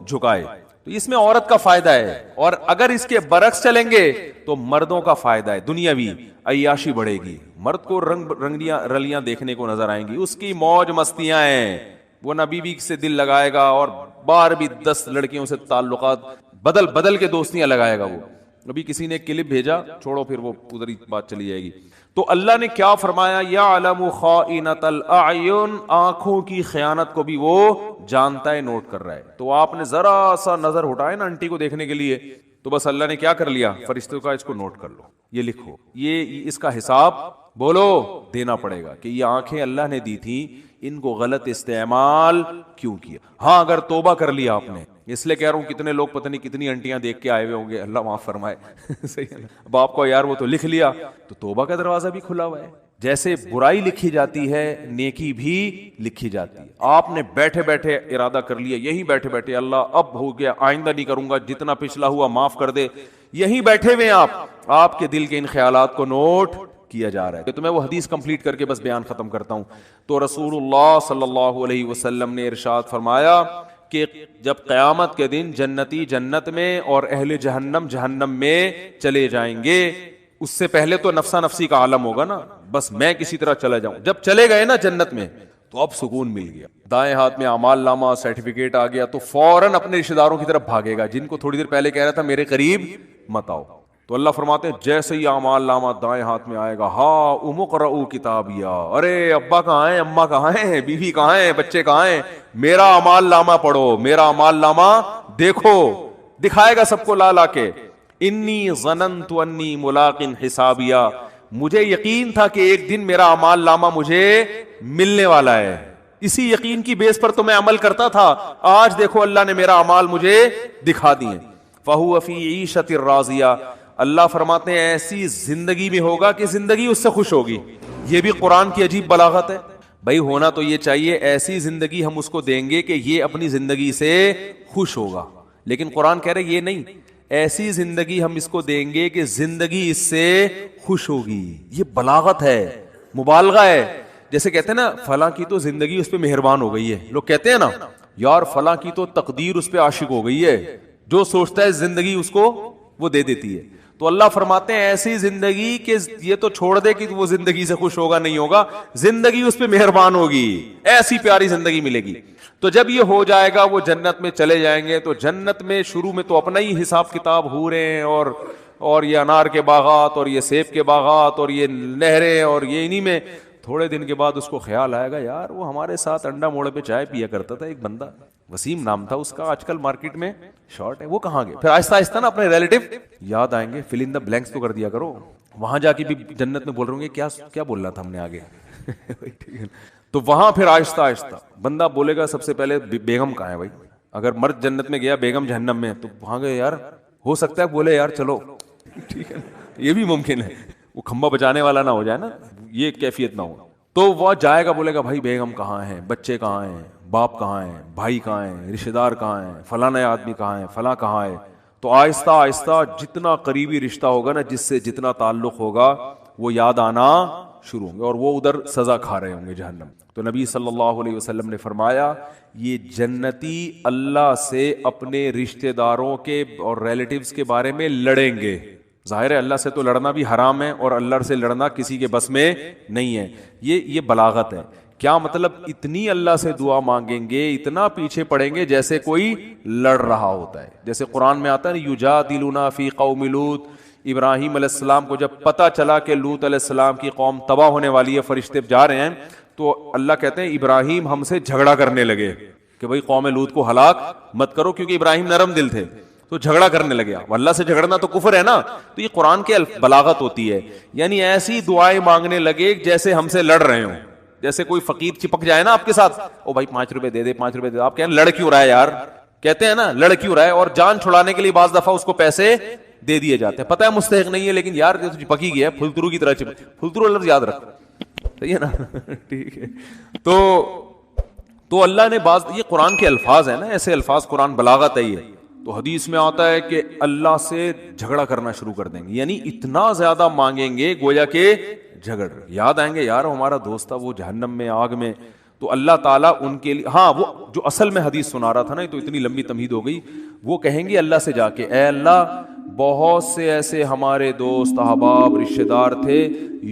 جھکائے. تو اس میں عورت کا فائدہ ہے. اور اگر اس کے برعکس چلیں گے تو مردوں کا فائدہ ہے, دنیاوی عیاشی بڑھے گی. مرد کو رنگیاں رلیاں دیکھنے کو نظر آئیں گی, اس کی موج مستیاں ہیں, وہ نہ بیوی سے دل لگائے گا اور بار بھی 10 لڑکیوں سے تعلقات بدل کے دوستیاں لگائے گا. وہ ابھی کسی نے کلپ بھیجا, چھوڑو پھر وہ ادھر ہی بات چلی جائے گی. تو اللہ نے کیا فرمایا, یعلم خائنۃ الاعین, آنکھوں کی خیانت کو بھی وہ جانتا ہے, نوٹ کر رہا ہے. تو آپ نے ذرا سا نظر اٹھائے نا انٹی کو دیکھنے کے لیے, تو بس اللہ نے کیا کر لیا, فرشتوں کا اس کو نوٹ کر لو, یہ لکھو, یہ اس کا حساب بولو دینا پڑے گا کہ یہ آنکھیں اللہ نے دی تھی, ان کو غلط استعمال کیوں کیا. ہاں اگر توبہ کر لیا آپ نے, اس لیے کہہ رہا ہوں کتنے لوگ پتہ نہیں کتنی انٹیاں دیکھ کے آئے ہوئے ہوں گے, اللہ معاف فرمائے. صحیح ہے نا, اب آپ کو یار وہ تو لکھ لیا, تو توبہ کا دروازہ بھی کھلا ہوا ہے. جیسے برائی لکھی جاتی ہے نیکی بھی لکھی جاتی ہے. آپ نے بیٹھے بیٹھے ارادہ کر لیا, یہیں بیٹھے بیٹھے اللہ اب ہو گیا, آئندہ نہیں کروں گا, جتنا پچھلا ہوا معاف کر دے, یہیں بیٹھے ہوئے آپ کے دل کے ان خیالات کو نوٹ کیا جا رہا ہے. تو میں وہ حدیث کمپلیٹ کر کے بس بیان ختم کرتا ہوں. تو رسول اللہ صلی اللہ علیہ وسلم نے ارشاد فرمایا کہ جب قیامت کے دن جنتی جنت میں اور اہل جہنم جہنم میں چلے جائیں گے, اس سے پہلے تو نفسا نفسی کا عالم ہوگا نا, بس میں کسی طرح چلا جاؤں. جب چلے گئے نا جنت میں تو اب سکون مل گیا, دائیں ہاتھ میں اعمال نامہ سرٹیفکیٹ آ گیا, تو فوراً اپنے رشتہ داروں کی طرف بھاگے گا جن کو تھوڑی دیر پہلے کہہ رہا تھا میرے قریب مت آؤ. تو اللہ فرماتے ہیں جیسے ہی اعمال نامہ دائیں ہاتھ میں آئے گا, ہا امقرؤ کتابیا, ارے ابا کہاں ہیں, اماں کہاں ہیں, بیوی کہاں ہیں, بچے کہاں ہیں, میرا اعمال نامہ پڑھو, میرا اعمال نامہ دیکھو, دکھائے گا سب کو لا لا کے. انی ظننت انی ملاق حسابیا, مجھے یقین تھا کہ ایک دن میرا اعمال نامہ مجھے ملنے والا ہے, اسی یقین کی بیس پر تو میں عمل کرتا تھا, آج دیکھو اللہ نے میرا اعمال مجھے دکھا دیے. فہو فی عیشۃ راضیہ, اللہ فرماتے ہیں ایسی زندگی میں ہوگا کہ زندگی اس سے خوش ہوگی. یہ بھی قرآن کی عجیب بلاغت ہے. بھائی ہونا تو یہ چاہیے ایسی زندگی ہم اس کو دیں گے کہ یہ اپنی زندگی سے خوش ہوگا, لیکن قرآن کہہ رہے یہ نہیں, ایسی زندگی ہم اس کو دیں گے کہ زندگی اس سے خوش ہوگی. یہ بلاغت ہے, مبالغہ ہے. جیسے کہتے ہیں نا فلاں کی تو زندگی اس پہ مہربان ہو گئی ہے, لوگ کہتے ہیں نا یار فلاں کی تو تقدیر اس پہ عاشق ہو گئی ہے, جو سوچتا ہے زندگی اس کو وہ دے دیتی ہے. تو اللہ فرماتے ہیں ایسی زندگی کہ یہ تو چھوڑ دے کہ وہ زندگی سے خوش ہوگا نہیں ہوگا, زندگی اس پہ مہربان ہوگی, ایسی پیاری زندگی ملے گی. تو جب یہ ہو جائے گا وہ جنت میں چلے جائیں گے, تو جنت میں شروع میں تو اپنا ہی حساب کتاب ہو رہے ہیں, اور یہ انار کے باغات اور یہ سیب کے باغات اور یہ نہریں اور یہ انہی میں. تھوڑے دن کے بعد اس کو خیال آئے گا یار وہ ہمارے ساتھ انڈا موڑے پہ چائے پیا کرتا تھا ایک بندہ, وسیم نام تھا اس کا, آج کل مارکیٹ میں شارٹ ہے, وہ کہاں گئے. پھر آہستہ آہستہ نا اپنے ریلیٹو یاد آئیں گے, فل ان دا بلینکس تو کر دیا کرو, وہاں جا کے بھی جنت میں بول رہے ہوں گے کیا بولنا تھا ہم نے آگے. تو وہاں پھر آہستہ آہستہ بندہ بولے گا سب سے پہلے بیگم کہاں ہے بھائی, اگر مرد جنت میں گیا بیگم جہنم میں, تو وہاں گئے یار ہو سکتا ہے بولے یار چلو ٹھیک ہے, یہ بھی ممکن ہے, وہ کھمبا بجانے والا نہ ہو جائے نا, یہ کیفیت نہ ہو. تو وہ جائے گا بولے گا بھائی بیگم کہاں ہیں, بچے کہاں ہیں, باپ کہاں ہیں, بھائی کہاں ہیں, رشتہ دار کہاں ہیں, فلاں آدمی کہاں ہے, فلاں کہاں ہے. تو آہستہ آہستہ جتنا قریبی رشتہ ہوگا نا, جس سے جتنا تعلق ہوگا, وہ یاد آنا شروع ہوں گے, اور وہ ادھر سزا کھا رہے ہوں گے جہنم. تو نبی صلی اللہ علیہ وسلم نے فرمایا یہ جنتی اللہ سے اپنے رشتہ داروں کے اور ریلیٹیوز کے بارے میں لڑیں گے. ظاہر ہے اللہ سے تو لڑنا بھی حرام ہے, اور اللہ سے لڑنا کسی کے بس میں نہیں ہے. یہ بلاغت ہے. کیا مطلب, اتنی اللہ سے دعا مانگیں گے, اتنا پیچھے پڑیں گے جیسے کوئی لڑ رہا ہوتا ہے. جیسے قرآن میں آتا ہے یجادلون فی قوم لوط, ابراہیم علیہ السلام کو جب پتہ چلا کہ لوط علیہ السلام کی قوم تباہ ہونے والی ہے, فرشتے جا رہے ہیں, تو اللہ کہتے ہیں ابراہیم ہم سے جھگڑا کرنے لگے کہ بھئی قوم لوط کو ہلاک مت کرو, کیونکہ ابراہیم نرم دل تھے, تو جھگڑا کرنے لگے. اللہ سے جھگڑنا تو کفر ہے نا. تو یہ قرآن کے بلاغت ہوتی ہے, یعنی ایسی دعائیں مانگنے لگے جیسے ہم سے لڑ رہے ہوں. جیسے کوئی فقیر چپک جائے نا آپ کے ساتھ, او بھائی 5 روپے دے دے, 5 روپے دے دے, آپ کہیں لڑ کیوں رہا ہے یار, کہتے ہیں نا لڑ کیوں رہا ہے, اور جان چھڑانے کے لیے بعض دفعہ اس کو پیسے دے دیے جاتے ہیں, پتہ ہے مستحق نہیں ہے, لیکن یار چپک ہی گیا, پھلترو کی طرح چپک, پھلترو لفظ یاد رکھ, صحیح ہے نا. ٹھیک ہے. تو اللہ نے بعض, یہ قرآن کے الفاظ ہیں نا, ایسے الفاظ, قرآن بلاغت ہے یہ, تو حدیث میں آتا ہے کہ اللہ سے جھگڑا کرنا شروع کر دیں گے، یعنی اتنا زیادہ مانگیں گے گویا کہ جھگڑ یاد آئیں گے، یار ہمارا دوست تھا وہ جہنم میں آگ میں، تو اللہ تعالیٰ ان کے لیے، ہاں وہ جو اصل میں حدیث سنا رہا تھا نا، تو اتنی لمبی تمہید ہو گئی، وہ کہیں گے اللہ سے جا کے اے اللہ بہت سے ایسے ہمارے دوست احباب رشتہ دار تھے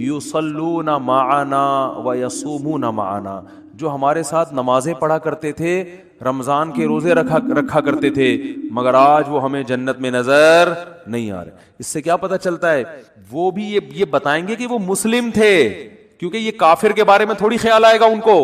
یصلون معنا ویصومون معنا، جو ہمارے ساتھ نمازیں پڑھا کرتے تھے، رمضان کے روزے رکھا کرتے تھے، مگر آج وہ ہمیں جنت میں نظر نہیں آ رہے۔ اس سے کیا پتہ چلتا ہے، وہ بھی یہ بتائیں گے کہ وہ مسلم تھے، کیونکہ یہ کافر کے بارے میں تھوڑی خیال آئے گا ان کو۔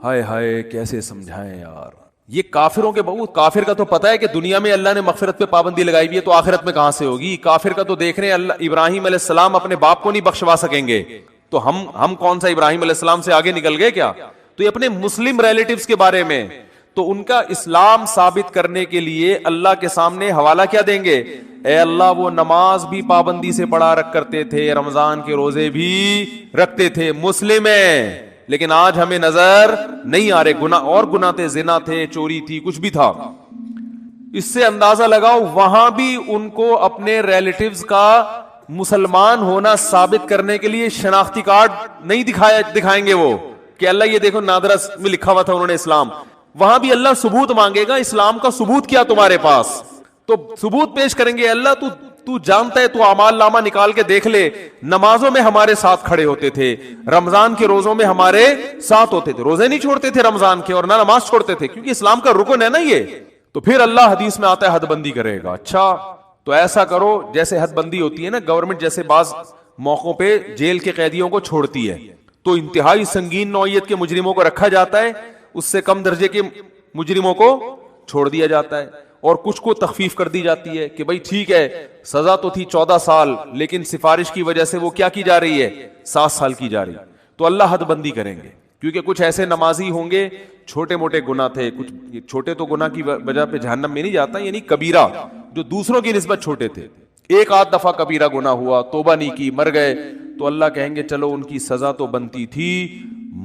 ہائے ہائے کیسے سمجھائیں یار، یہ کافروں کے بہت، کافر کا تو پتہ ہے کہ دنیا میں اللہ نے مغفرت پہ پابندی لگائی ہوئی ہے، تو آخرت میں کہاں سے ہوگی؟ کافر کا تو دیکھ رہے ہیں اللہ ابراہیم علیہ السلام اپنے باپ کو نہیں بخشوا سکیں گے، تو ہم کون سا ابراہیم علیہ السلام سے آگے نکل گئے کیا؟ تو یہ اپنے مسلم ریلیٹیوز کے بارے میں، تو ان کا اسلام ثابت کرنے کے لیے اللہ کے سامنے حوالہ کیا دیں گے؟ اے اللہ وہ نماز بھی پابندی سے پڑھا رکھ کرتے تھے، رمضان کے روزے بھی رکھتے تھے، مسلم ہیں، لیکن آج ہمیں نظر نہیں آ رہے، گناہ اور گناہ تھے، زنا تھے، چوری تھی، کچھ بھی تھا۔ اس سے اندازہ لگاؤ وہاں بھی ان کو اپنے ریلیٹیوز کا مسلمان ہونا ثابت کرنے کے لیے شناختی کارڈ نہیں دکھائیں گے وہ، کہ اللہ یہ دیکھو نادرس میں لکھا ہوا تھا انہوں نے اسلام، وہاں بھی اللہ ثبوت مانگے گا، اسلام کا ثبوت کیا تمہارے پاس؟ تو ثبوت پیش کریں گے، اللہ تو جانتا ہے، تو اعمال نامہ نکال کے دیکھ لے، نمازوں میں ہمارے ساتھ کھڑے ہوتے تھے، رمضان کے روزوں میں ہمارے ساتھ ہوتے تھے، روزے نہیں چھوڑتے تھے رمضان کے، اور نہ نماز چھوڑتے تھے، کیونکہ اسلام کا رکن ہے نا یہ۔ تو پھر اللہ حدیث میں آتا ہے حد بندی کرے گا، اچھا تو ایسا کرو جیسے حد بندی ہوتی ہے نا، گورنمنٹ جیسے بعض موقعوں پہ جیل کے قیدیوں کو چھوڑتی ہے، تو انتہائی سنگین نوعیت کے مجرموں کو رکھا جاتا ہے، اس سے کم درجے کے مجرموں کو چھوڑ دیا جاتا ہے، اور کچھ کو تخفیف کر دی جاتی ہے کہ بھائی ٹھیک ہے سزا تو تھی 14 سال، لیکن سفارش کی وجہ سے وہ کیا کی جا رہی ہے، 7 سال کی جا رہی ہے۔ تو اللہ حد بندی کریں گے، کیونکہ کچھ ایسے نمازی ہوں گے چھوٹے موٹے گناہ تھے، کچھ چھوٹے تو گناہ کی وجہ پہ جہنم میں نہیں جاتا، یعنی کبیرہ جو دوسروں کی نسبت چھوٹے تھے، ایک آدھ دفعہ کبیرہ گناہ ہوا، توبہ نہیں کی، مر گئے، تو اللہ کہیں گے چلو ان کی سزا تو بنتی تھی،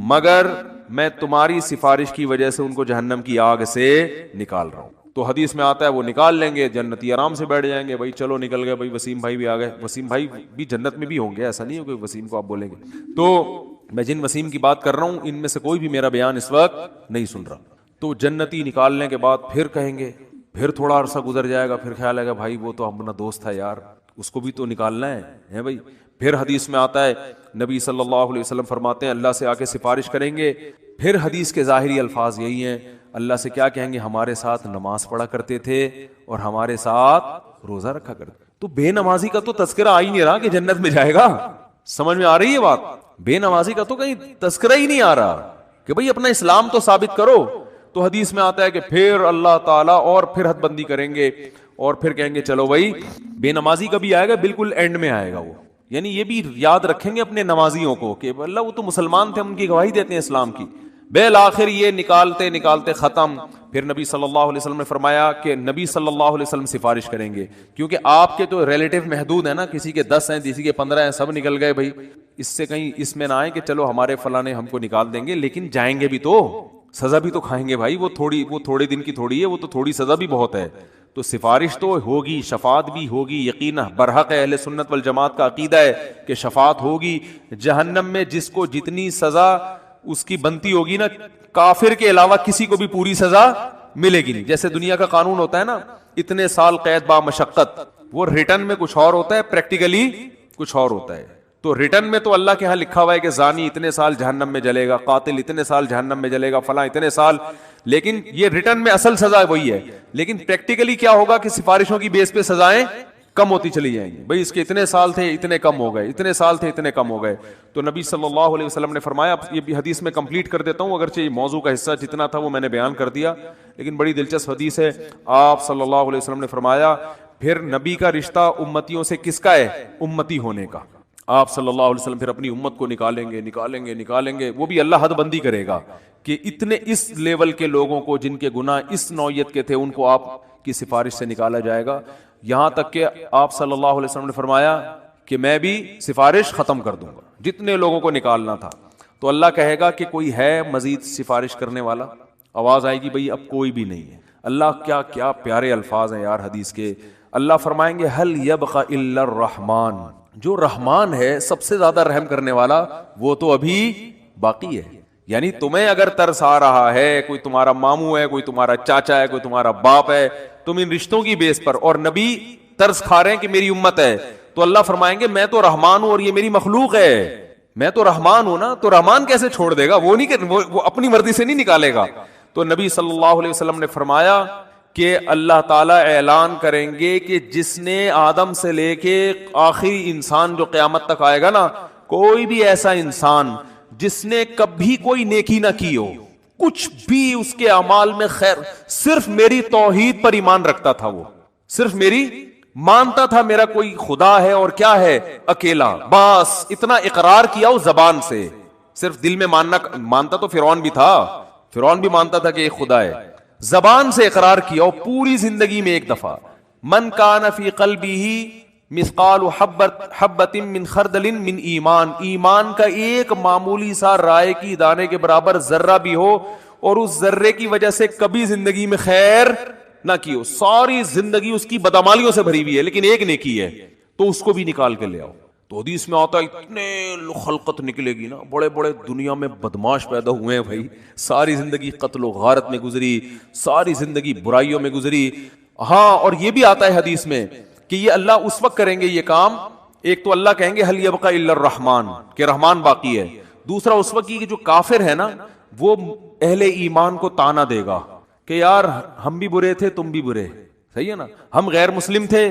مگر میں تمہاری سفارش کی وجہ سے ان کو جہنم کی آگ سے نکال رہا ہوں۔ تو حدیث میں آتا ہے وہ نکال لیں گے، جنتی آرام سے بیٹھ جائیں گے، بھائی چلو نکل گئے، بھائی وسیم بھائی بھی آ گئے، وسیم بھائی بھی جنت میں بھی ہوں گے، ایسا نہیں ہے کہ وسیم کو آپ بولیں گے۔ تو میں جن وسیم کی بات کر رہا ہوں ان میں سے کوئی بھی میرا بیان اس وقت نہیں سن رہا، تو جنتی نکالنے کے بعد پھر کہیں گے، پھر تھوڑا عرصہ گزر جائے گا، پھر خیال آئے گا بھائی وہ تو اپنا دوست تھا یار، اس کو بھی تو نکالنا ہے بھائی۔ پھر حدیث میں آتا ہے نبی صلی اللہ علیہ وسلم فرماتے ہیں اللہ سے آ کے سفارش کریں گے، پھر حدیث کے ظاہری الفاظ یہی ہیں، اللہ سے کیا کہیں گے، ہمارے ساتھ نماز پڑھا کرتے تھے اور ہمارے ساتھ روزہ رکھا کرتے۔ تو بے نمازی کا تو تذکرہ آ ہی نہیں رہا کہ جنت میں جائے گا، سمجھ میں آ رہی ہے بات؟ بے نمازی کا تو کہیں تذکرہ ہی نہیں آ رہا کہ بھئی اپنا اسلام تو ثابت کرو۔ تو حدیث میں آتا ہے کہ پھر اللہ تعالیٰ اور پھر حد بندی کریں گے، اور پھر کہیں گے چلو بھائی بے نمازی کا بھی آئے گا، بالکل اینڈ میں آئے گا وہ، یعنی یہ بھی یاد رکھیں گے اپنے نمازیوں کو کہ اللہ وہ تو مسلمان تھے، ہم ان کی گواہی دیتے ہیں اسلام کی۔ بالآخر یہ نکالتے نکالتے ختم، پھر نبی صلی اللہ علیہ وسلم نے فرمایا کہ نبی صلی اللہ علیہ وسلم سفارش کریں گے، کیونکہ آپ کے تو ریلیٹیو محدود ہیں نا، کسی کے 10 ہیں، کسی کے 15 ہیں، سب نکل گئے بھائی، اس سے کہیں اس میں نہ آئے کہ چلو ہمارے فلاں نے ہم کو نکال دیں گے، لیکن جائیں گے بھی تو سزا بھی تو کھائیں گے بھائی، وہ تھوڑے دن کی تھوڑی ہے، وہ تو تھوڑی سزا بھی بہت ہے۔ تو سفارش تو ہوگی، شفاعت بھی ہوگی، یقینا برحق ہے، اہل سنت والجماعت کا عقیدہ ہے کہ شفاعت ہوگی۔ جہنم میں جس کو جتنی سزا اس کی بنتی ہوگی نا، کافر کے علاوہ کسی کو بھی پوری سزا ملے گی نہیں۔ جیسے دنیا کا قانون ہوتا ہے نا، اتنے سال قید با مشقت، وہ ریٹرن میں کچھ اور ہوتا ہے، پریکٹیکلی کچھ اور ہوتا ہے۔ تو ریٹرن میں تو اللہ کے ہاں لکھا ہوا ہے کہ زانی اتنے سال جہنم میں جلے گا، قاتل اتنے سال جہنم میں جلے گا، فلاں اتنے سال، لیکن یہ ریٹرن میں اصل سزا وہی ہے، لیکن پریکٹیکلی کیا ہوگا کہ سفارشوں کی بیس پہ سزائیں کم ہوتی چلی جائیں گی، بھئی اس کے اتنے سال تھے اتنے کم ہو گئے، اتنے سال تھے اتنے کم ہو گئے۔ تو نبی صلی اللہ علیہ وسلم نے فرمایا، یہ بھی حدیث میں کمپلیٹ کر دیتا ہوں، اگرچہ یہ موضوع کا حصہ جتنا تھا وہ میں نے بیان کر دیا، لیکن بڑی دلچسپ حدیث ہے۔ آپ صلی اللہ علیہ وسلم نے فرمایا پھر نبی کا رشتہ امتیوں سے کس کا ہے؟ امتی ہونے کا۔ آپ صلی اللہ علیہ وسلم پھر اپنی امت کو نکالیں گے، وہ بھی اللہ حد بندی کرے گا کہ اتنے اس لیول کے لوگوں کو جن کے گناہ اس نوعیت کے تھے ان کو آپ کی سفارش سے نکالا جائے گا، یہاں تک کہ آپ صلی اللہ علیہ وسلم نے فرمایا کہ میں بھی سفارش ختم کر دوں گا، جتنے لوگوں کو نکالنا تھا۔ تو اللہ کہے گا کہ کوئی ہے مزید سفارش کرنے والا؟ آواز آئے گی بھئی اب کوئی بھی نہیں ہے۔ اللہ کیا کیا پیارے الفاظ ہیں یار حدیث کے. اللہ فرمائیں گے هل يبقى الا الرحمن, جو رحمان ہے سب سے زیادہ رحم کرنے والا وہ تو ابھی باقی ہے. یعنی تمہیں اگر ترس آ رہا ہے, کوئی تمہارا ماموں ہے, کوئی تمہارا چاچا ہے, کوئی تمہارا باپ ہے, تم ان رشتوں کی بیس پر, اور نبی ترس کھا رہے ہیں کہ میری امت ہے, تو اللہ فرمائیں گے میں تو رحمان ہوں اور یہ میری مخلوق ہے. میں تو رحمان ہوں نا, تو رحمان کیسے چھوڑ دے گا؟ وہ نہیں کہ وہ اپنی مرضی سے نہیں نکالے گا. تو نبی صلی اللہ علیہ وسلم نے فرمایا کہ اللہ تعالیٰ اعلان کریں گے کہ جس نے آدم سے لے کے آخری انسان جو قیامت تک آئے گا نا, کوئی بھی ایسا انسان جس نے کبھی کوئی نیکی نہ کی ہو, کچھ بھی اس کے اعمال میں خیر, صرف میری توحید پر ایمان رکھتا تھا, وہ صرف میری مانتا تھا میرا کوئی خدا ہے اور کیا ہے اکیلا, بس اتنا اقرار کیا اس زبان سے, صرف دل میں مانتا تو فرعون بھی تھا, فرعون بھی مانتا تھا کہ ایک خدا ہے, زبان سے اقرار کیا پوری زندگی میں ایک دفعہ. من کان فی قلبہ مثقال حبۃ من خردل من ایمان, ایمان کا ایک معمولی سا رائے کی دانے کے برابر ذرہ بھی ہو اور اس ذرے کی وجہ سے کبھی زندگی میں خیر نہ کی ہو, ساری زندگی اس کی بدعمالیوں سے بھری ہوئی ہے لیکن ایک نیکی ہے, تو اس کو بھی نکال کے لے آؤ. تو حدیث میں آتا ہے اتنے خلقت نکلے گی نا, بڑے بڑے دنیا میں بدماش پیدا ہوئے ہیں بھائی, ساری زندگی قتل و غارت میں گزری, ساری زندگی برائیوں میں گزری. ہاں, اور یہ بھی آتا ہے حدیث میں کہ یہ اللہ اس وقت کریں گے یہ کام, ایک تو اللہ کہیں گے حل یبقى الا الرحمن, کہ رحمان باقی ہے. دوسرا اس وقت کی جو کافر ہے نا, وہ اہل ایمان کو تانا دے گا کہ یار ہم بھی برے تھے تم بھی برے, صحیح ہے نا, ہم غیر مسلم تھے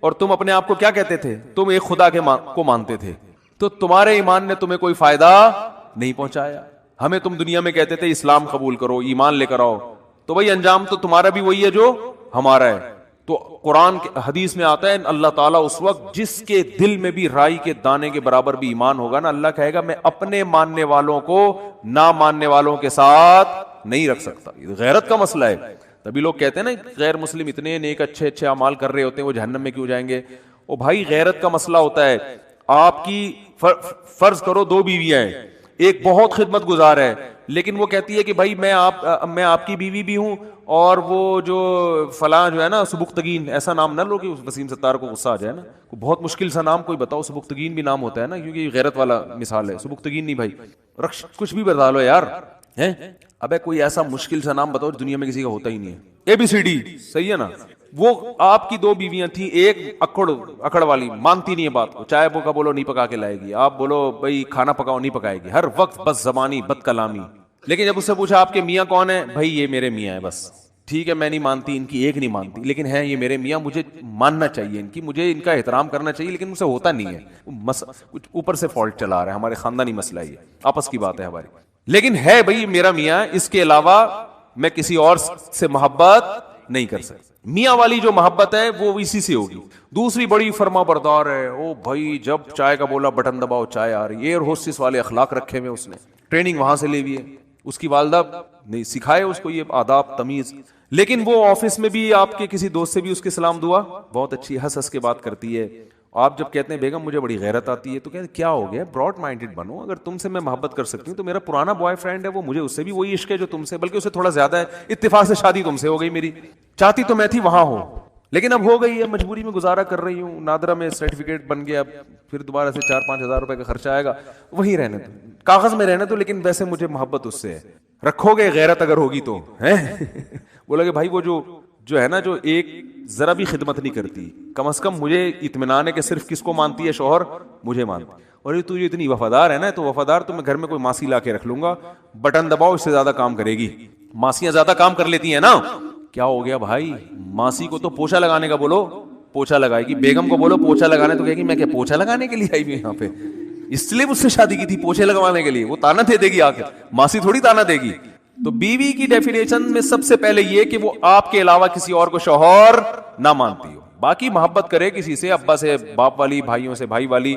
اور تم اپنے آپ کو کیا کہتے تھے, تم ایک خدا کو مانتے تھے, تو تمہارے ایمان نے تمہیں کوئی فائدہ نہیں پہنچایا. ہمیں تم دنیا میں کہتے تھے اسلام قبول کرو, ایمان لے کر آؤ, تو بھائی انجام تو تمہارا بھی وہی ہے جو ہمارا ہے. تو قرآن حدیث میں آتا ہے اللہ تعالیٰ اس وقت جس کے دل میں بھی رائی کے دانے کے برابر بھی ایمان ہوگا نا, اللہ کہے گا میں اپنے ماننے والوں کو نہ ماننے والوں کے ساتھ نہیں رکھ سکتا. غیرت کا مسئلہ ہے. تبھی لوگ کہتے ہیں نا غیر مسلم اتنے نیک اچھے اچھے اعمال کر رہے ہوتے ہیں, وہ جہنم میں کیوں جائیں گے؟ او بھائی غیرت کا مسئلہ ہوتا ہے. آپ کی فرض کرو 2 بیویاں ہیں, ایک بہت خدمت گزار ہے لیکن وہ کہتی ہے کہ بھائی میں آپ کی بیوی بھی ہوں, اور وہ جو فلاں جو ہے نا سبکتگین, ایسا نام نہ لو کہ وسیم ستار کو غصہ آ جائے نا, بہت مشکل سا نام کوئی بتاؤ, سبکتگین بھی نام ہوتا ہے نا, کیونکہ یہ غیرت والا مثال ہے. سبکتگین نہیں بھائی, کچھ بھی بتا لو یار, ہیں ابے کوئی ایسا مشکل سا نام بتاؤ دنیا میں کسی کا ہوتا ہی نہیں ہے, ABCD, صحیح ہے نا. وہ آپ کی 2 بیویاں تھیں, ایک اکڑ والی, مانتی نہیں ہے بات کو, چائے کا بولو نہیں پکا کے لائے گی, آپ بولو بھائی کھانا پکاؤ نہیں پکائے گی, ہر وقت بس زبانی بد کلامی. لیکن جب اس سے پوچھا آپ کے میاں کون ہے, بھائی یہ میرے میاں ہے بس, ٹھیک ہے میں نہیں مانتی ان کی ایک نہیں مانتی, لیکن ہے یہ میرے میاں, مجھے ماننا چاہیے ان کی, مجھے ان کا احترام کرنا چاہیے, لیکن مجھ سے ہوتا نہیں ہے, کچھ اوپر سے فالٹ چلا رہا ہے, ہمارے خاندانی مسئلہ یہ آپس کی بات ہے ہماری, لیکن ہے بھائی میرا میاں, اس کے علاوہ میں کسی اور سے محبت نہیں کر سکتا. میاں والی جو محبت ہے وہ اسی سے ہوگی. دوسری بڑی فرما بردار ہے, او بھائی جب چائے کا بولا بٹن دباؤ چائے آ رہی ہے, ایئر ہوسٹس والے اخلاق رکھے ہوئے, اس نے ٹریننگ وہاں سے لی ہوئی ہے, اس کی والدہ نہیں سکھائے اس کو یہ آداب تمیز, لیکن وہ آفس میں بھی آپ کے کسی دوست سے بھی اس کے سلام دعا بہت اچھی ہنس ہنس کے بات کرتی ہے. آپ جب کہتے ہیں بیگم مجھے بڑی غیرت آتی ہے, تو کہتے ہیں کیا ہو گیا, براڈ مائنڈڈ بنو, اگر تم سے میں محبت کر سکتی ہوں تو میرا پرانا بوائے فرینڈ ہے وہ, مجھے اس سے بھی وہی عشق ہے جو تم سے, بلکہ اسے تھوڑا زیادہ ہے, اتفاق سے شادی تم سے ہو گئی میری, چاہتی تو میں تھی وہاں ہو لیکن اب ہو گئی ہے, مجبوری میں گزارا کر رہی ہوں, نادرا میں سرٹیفکیٹ بن گیا, پھر دوبارہ سے 4-5 ہزار روپے کا خرچہ آئے گا, وہیں رہنے دو, کاغذ میں رہنے دو, لیکن ویسے مجھے محبت اس سے ہے. رکھو گے غیرت اگر ہوگی تو بولا کہ بھائی وہ جو ہے نا, جو ایک ذرا بھی خدمت نہیں کرتی, کم از کم مجھے اطمینان ہے کہ صرف کس کو مانتی ہے, شوہر مجھے مانتا, اور تو یہ اتنی وفادار ہے نا, تو وفادار تو میں گھر میں کوئی ماسی لا کے رکھ لوں گا, بٹن دباؤ اس سے زیادہ کام کرے گی. ماسیاں زیادہ کام کر لیتی ہیں نا, کیا ہو گیا بھائی, ماسی کو تو پوچھا لگانے کا بولو پوچھا لگائے گی, بیگم کو بولو پوچھا لگانے, تو کہے گی میں کیا پوچھا لگانے کے لیے آئی ہوئی یہاں پہ, اس لیے مجھ سے شادی کی تھی پوچھے لگوانے کے لیے, وہ تانا دے گی, آ کے ماسی تھوڑی تانا دے گی. تو بیوی کی ڈیفینیشن میں سب سے پہلے یہ کہ وہ آپ کے علاوہ کسی اور کو شوہر نہ مانتی ہو, باقی محبت کرے کسی سے, ابا سے باپ والی, بھائیوں سے بھائی والی,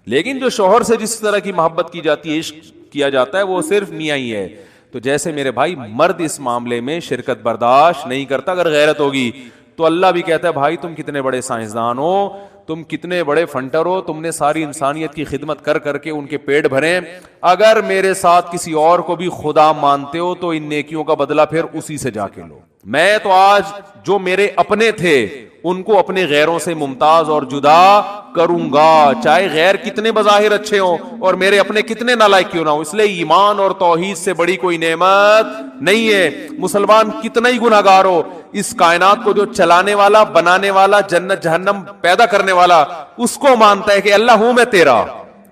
لیکن جو شوہر سے جس طرح کی محبت کی جاتی ہے, عشق کیا جاتا ہے, وہ صرف میاں ہی ہے. تو جیسے میرے بھائی مرد اس معاملے میں شرکت برداشت نہیں کرتا, اگر غیرت ہوگی تو اللہ بھی کہتا ہے بھائی تم کتنے بڑے سائنسدان ہو, تم کتنے بڑے فنٹر ہو, تم نے ساری انسانیت کی خدمت کر کر کے ان کے پیٹ بھرے, اگر میرے ساتھ کسی اور کو بھی خدا مانتے ہو تو ان نیکیوں کا بدلہ پھر اسی سے جا کے لو. میں تو آج جو میرے اپنے تھے ان کو اپنے غیروں سے ممتاز اور جدا کروں گا, چاہے غیر کتنے بظاہر اچھے ہوں اور میرے اپنے کتنے نالائق کیوں نہ ہوں. اس لیے ایمان اور توحید سے بڑی کوئی نعمت نہیں ہے. مسلمان کتنا ہی گناہگار ہو, اس کائنات کو جو چلانے والا, بنانے والا, جنت جہنم پیدا کرنے والا, اس کو مانتا ہے کہ اللہ ہوں میں تیرا,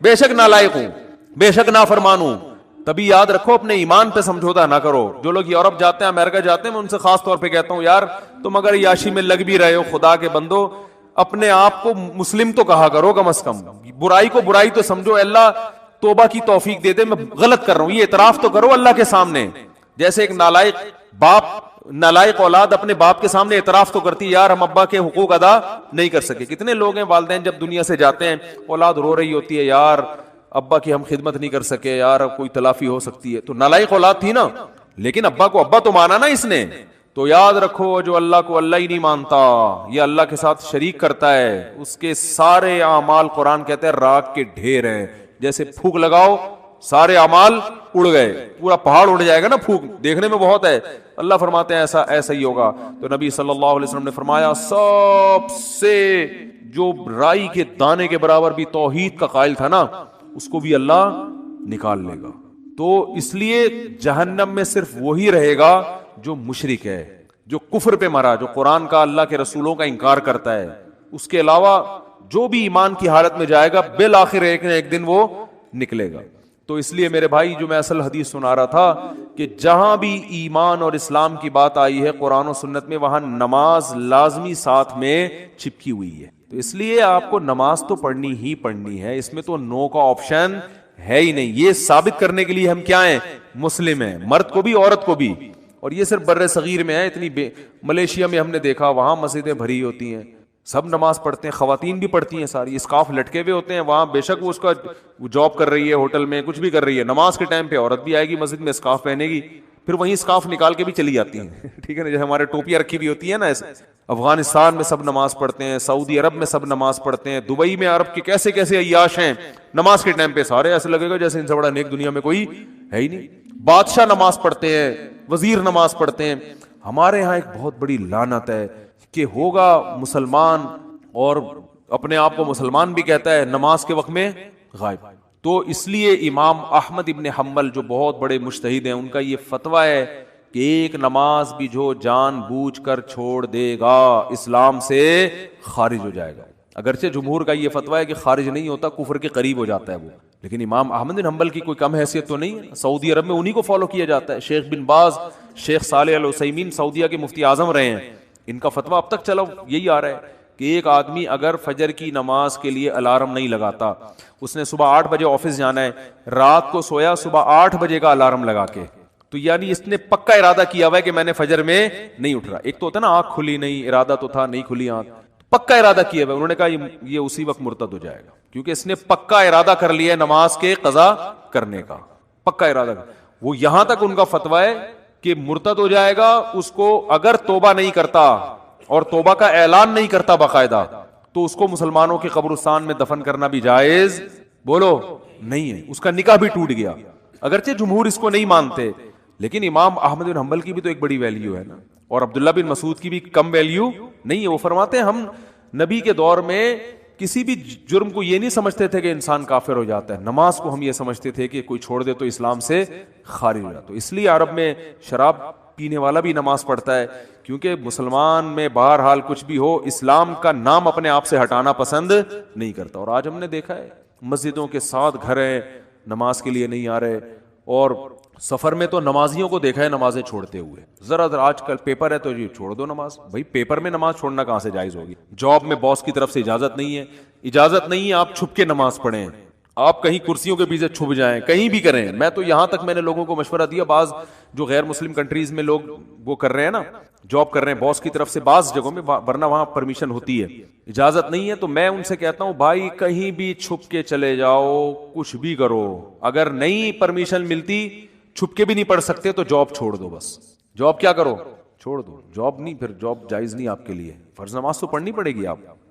بے شک نالائق ہوں, بے شک نافرمان ہوں. تبھی یاد رکھو اپنے ایمان پہ سمجھوتا نہ کرو. جو لوگ یورپ جاتے ہیں, امریکہ جاتے ہیں, میں ان سے خاص طور پہ کہتا ہوں یار تم اگر یاشی میں لگ بھی رہے ہو, خدا کے بندو اپنے آپ کو مسلم تو کہا کرو کم از کم. برائی کو برائی تو سمجھو, اللہ توبہ کی توفیق دے دے, میں غلط کر رہا ہوں یہ اعتراف تو کرو اللہ کے سامنے. جیسے ایک نالائق باپ, نالائق اولاد اپنے باپ کے سامنے اعتراف تو کرتی یار ہم ابا کے حقوق ادا نہیں کر سکے. کتنے لوگ ہیں والدین جب دنیا سے جاتے ہیں اولاد رو رہی ہوتی ہے یار ابا کی ہم خدمت نہیں کر سکے, یار اب کوئی تلافی ہو سکتی ہے. تو نالائق اولاد تھی نا, لیکن ابا کو ابا تو مانا نا اس نے. تو یاد رکھو جو اللہ کو اللہ ہی نہیں مانتا, یہ اللہ کے ساتھ شریک کرتا ہے, اس کے سارے اعمال قرآن کہتے ہیں راک کے ڈھیر ہیں. جیسے پھونک لگاؤ سارے اعمال اڑ گئے, پورا پہاڑ اڑ جائے گا نا, پھونک دیکھنے میں بہت ہے. اللہ فرماتے ہیں ایسا ہی ہوگا. تو نبی صلی اللہ علیہ وسلم نے فرمایا سب سے جو رائی کے دانے کے برابر بھی توحید کا قائل تھا نا, اس کو بھی اللہ نکال لے گا. تو اس لیے جہنم میں صرف وہی رہے گا جو مشرک ہے, جو کفر پہ مرا, جو قرآن کا, اللہ کے رسولوں کا انکار کرتا ہے. اس کے علاوہ جو بھی ایمان کی حالت میں جائے گا بالآخر ایک نہ ایک دن وہ نکلے گا. تو اس لیے میرے بھائی جو میں اصل حدیث سنا رہا تھا کہ جہاں بھی ایمان اور اسلام کی بات آئی ہے قرآن و سنت میں, وہاں نماز لازمی ساتھ میں چپکی ہوئی ہے. تو اس لیے آپ کو نماز تو پڑھنی ہی پڑھنی ہے, اس میں تو نو کا آپشن ہے ہی نہیں. یہ ثابت کرنے کے لیے ہم کیا ہیں, مسلم ہیں, مرد کو بھی عورت کو بھی. اور یہ صرف بر صغیر میں ہے, اتنی ملیشیا میں ہم نے دیکھا وہاں مسجدیں بھری ہوتی ہیں, سب نماز پڑھتے ہیں, خواتین بھی پڑھتی ہیں ساری, اسکارف لٹکے ہوئے ہوتے ہیں وہاں, بے شک وہ اس کا جاب کر رہی ہے ہوٹل میں, کچھ بھی کر رہی ہے, نماز کے ٹائم پہ عورت بھی آئے گی مسجد میں اسکارف پہنے گی, پھر وہیں اسکارف نکال کے بھی چلی جاتی ہیں. ٹھیک ہے نا, جیسے ہمارے ٹوپیاں رکھی ہوئی ہوتی ہیں نا ایسے. افغانستان میں سب نماز پڑھتے ہیں, سعودی عرب میں سب نماز پڑھتے ہیں, دبئی میں عرب کے کیسے کیسے عیاش ہیں, نماز کے ٹائم پہ سارے ایسے لگے گا جیسے ان سے بڑا نیک دنیا میں کوئی ہے ہی نہیں. بادشاہ نماز پڑھتے ہیں, وزیر نماز پڑھتے ہیں. ہمارے ہاں ایک بہت بڑی لعنت ہے کہ ہوگا مسلمان اور اپنے آپ کو مسلمان بھی کہتا ہے, نماز کے وقت میں غائب. تو اس لیے امام احمد ابن حنبل جو بہت بڑے مجتہد ہیں, ان کا یہ فتویٰ ہے کہ ایک نماز بھی جو جان بوجھ کر چھوڑ دے گا اسلام سے خارج ہو جائے گا. اگرچہ جمہور کا یہ فتویٰ ہے کہ خارج نہیں ہوتا, کفر کے قریب ہو جاتا ہے وہ, لیکن امام احمد بن حنبل کی کوئی کم حیثیت تو نہیں ہے. سعودی عرب میں انہی کو فالو کیا جاتا ہے. شیخ بن باز, شیخ صالح العثیمین سعودیہ کے مفتی اعظم رہے ہیں, ان کا فتویٰ اب تک چلا یہی آ رہا ہے کہ ایک آدمی اگر فجر کی نماز کے لیے الارم نہیں لگاتا, اس نے صبح 8 بجے آفس جانا ہے, رات کو سویا صبح 8 بجے کا الارم لگا کے, تو یعنی اس نے پکا ارادہ کیا ہوا ہے کہ میں نے فجر میں نہیں اٹھ رہا. ایک تو ہوتا ہے نا آنکھ کھلی نہیں, ارادہ تو تھا نہیں کھلی آنکھ, پکا ارادہ کیا ہوا ہے. انہوں نے کہا یہ اسی وقت مرتد ہو جائے گا, کیونکہ اس نے پکا ارادہ کر لیا ہے نماز کے قضا کرنے کا, پکا ارادہ. وہ یہاں تک ان کا فتویٰ ہے کہ مرتد ہو جائے گا اس کو اگر توبہ نہیں کرتا اور توبہ کا اعلان نہیں کرتا باقاعدہ, تو اس کو مسلمانوں کے قبرستان میں دفن کرنا بھی جائز بولو نہیں ہے, اس کا نکاح بھی ٹوٹ گیا. اگرچہ جمہور اس کو نہیں مانتے, لیکن امام احمد بن حنبل کی بھی تو ایک بڑی ویلیو ہے نا, اور عبداللہ بن مسعود کی بھی کم ویلیو نہیں ہے. وہ فرماتے ہیں ہم نبی کے دور میں کسی بھی جرم کو یہ نہیں سمجھتے تھے کہ انسان کافر ہو جاتا ہے, نماز کو ہم یہ سمجھتے تھے کہ کوئی چھوڑ دے تو اسلام سے خارج ہو جاتا. تو اس لیے عرب میں شراب پینے والا بھی نماز پڑھتا ہے, کیونکہ مسلمان میں بہرحال کچھ بھی ہو اسلام کا نام اپنے آپ سے ہٹانا پسند نہیں کرتا. اور آج ہم نے دیکھا ہے مسجدوں کے 7 گھر ہیں, نماز کے لیے نہیں آ رہے, اور سفر میں تو نمازیوں کو دیکھا ہے نمازیں چھوڑتے ہوئے. ذرا آج کل پیپر ہے تو جی چھوڑ دو نماز. بھائی پیپر میں نماز چھوڑنا کہاں سے جائز ہوگی؟ جاب میں باس کی طرف سے اجازت نہیں ہے آپ چھپ کے نماز پڑھیں, آپ کہیں کرسیوں کے پیچھے چھپ جائیں, کہیں بھی کریں. میں تو یہاں تک میں نے لوگوں کو مشورہ دیا, بعض جو غیر مسلم کنٹریز میں لوگ وہ کر رہے ہیں نا, جاب کر رہے ہیں باس کی طرف سے بعض جگہوں میں, ورنہ وہاں پرمیشن ہوتی ہے, اجازت نہیں ہے. تو میں ان سے کہتا ہوں بھائی کہیں بھی چھپ کے چلے جاؤ, کچھ بھی کرو, اگر نہیں پرمیشن ملتی چھپ کے بھی نہیں پڑھ سکتے تو جاب چھوڑ دو. بس جاب کیا کرو, چھوڑ دو. جاب نہیں, پھر جاب جائز نہیں آپ کے لیے. فرض نماز تو پڑھنی پڑے گی آپ.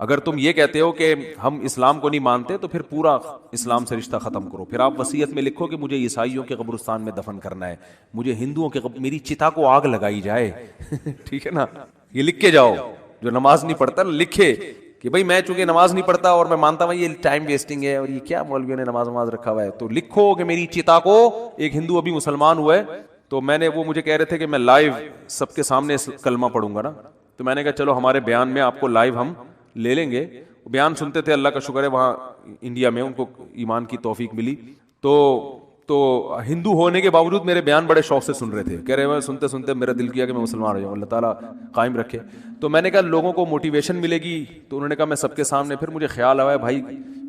اگر تم یہ کہتے ہو کہ ہم اسلام کو نہیں مانتے تو پھر پورا اسلام سے رشتہ ختم کرو. پھر آپ وصیت میں لکھو کہ مجھے عیسائیوں کے قبرستان میں دفن کرنا ہے, مجھے ہندوؤں کے میری چتا کو آگ لگائی جائے. ٹھیک ہے نا, یہ لکھ کے جاؤ. جو نماز نہیں پڑھتا لکھے کہ بھائی میں چونکہ نماز نہیں پڑھتا اور میں مانتا ہوں یہ ٹائم ویسٹنگ ہے اور یہ کیا مولویوں نے نماز رکھا ہوا ہے, تو لکھو کہ میری چتا کو, ایک ہندو ابھی مسلمان ہوا ہے تو میں نے, وہ مجھے کہہ رہے تھے کہ میں لائیو سب کے سامنے کلمہ پڑھوں گا نا, تو میں نے کہا چلو ہمارے بیان میں آپ کو لائیو ہم لے لیں گے. بیان سنتے تھے, اللہ کا شکر ہے وہاں انڈیا میں ان کو ایمان کی توفیق ملی, تو ہندو ہونے کے باوجود میرے بیان بڑے شوق سے سن رہے تھے, کہہ رہے ہیں سنتے سنتے میرا دل کیا کہ میں مسلمان ہو جاؤں, اللہ تعالیٰ قائم رکھے. تو میں نے کہا لوگوں کو موٹیویشن ملے گی, تو انہوں نے کہا میں سب کے سامنے. پھر مجھے خیال آیا بھائی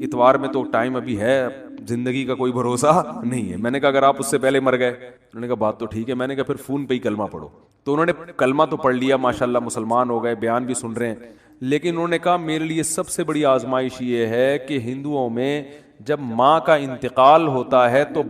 اتوار میں تو ٹائم ابھی ہے, زندگی کا کوئی بھروسہ نہیں ہے. میں نے کہا اگر آپ اس سے پہلے مر گئے, انہوں نے کہا بات تو ٹھیک ہے. میں نے کہا پھر فون پہ ہی کلمہ پڑھو. تو انہوں نے کلمہ تو پڑھ لیا ماشاءاللہ, مسلمان ہو گئے, بیان بھی سن رہے ہیں. لیکن انہوں نے کہا میرے لیے سب سے بڑی آزمائش یہ ہے کہ ہندوؤں میں جب ماں کا انتقال ہوتا ہے تو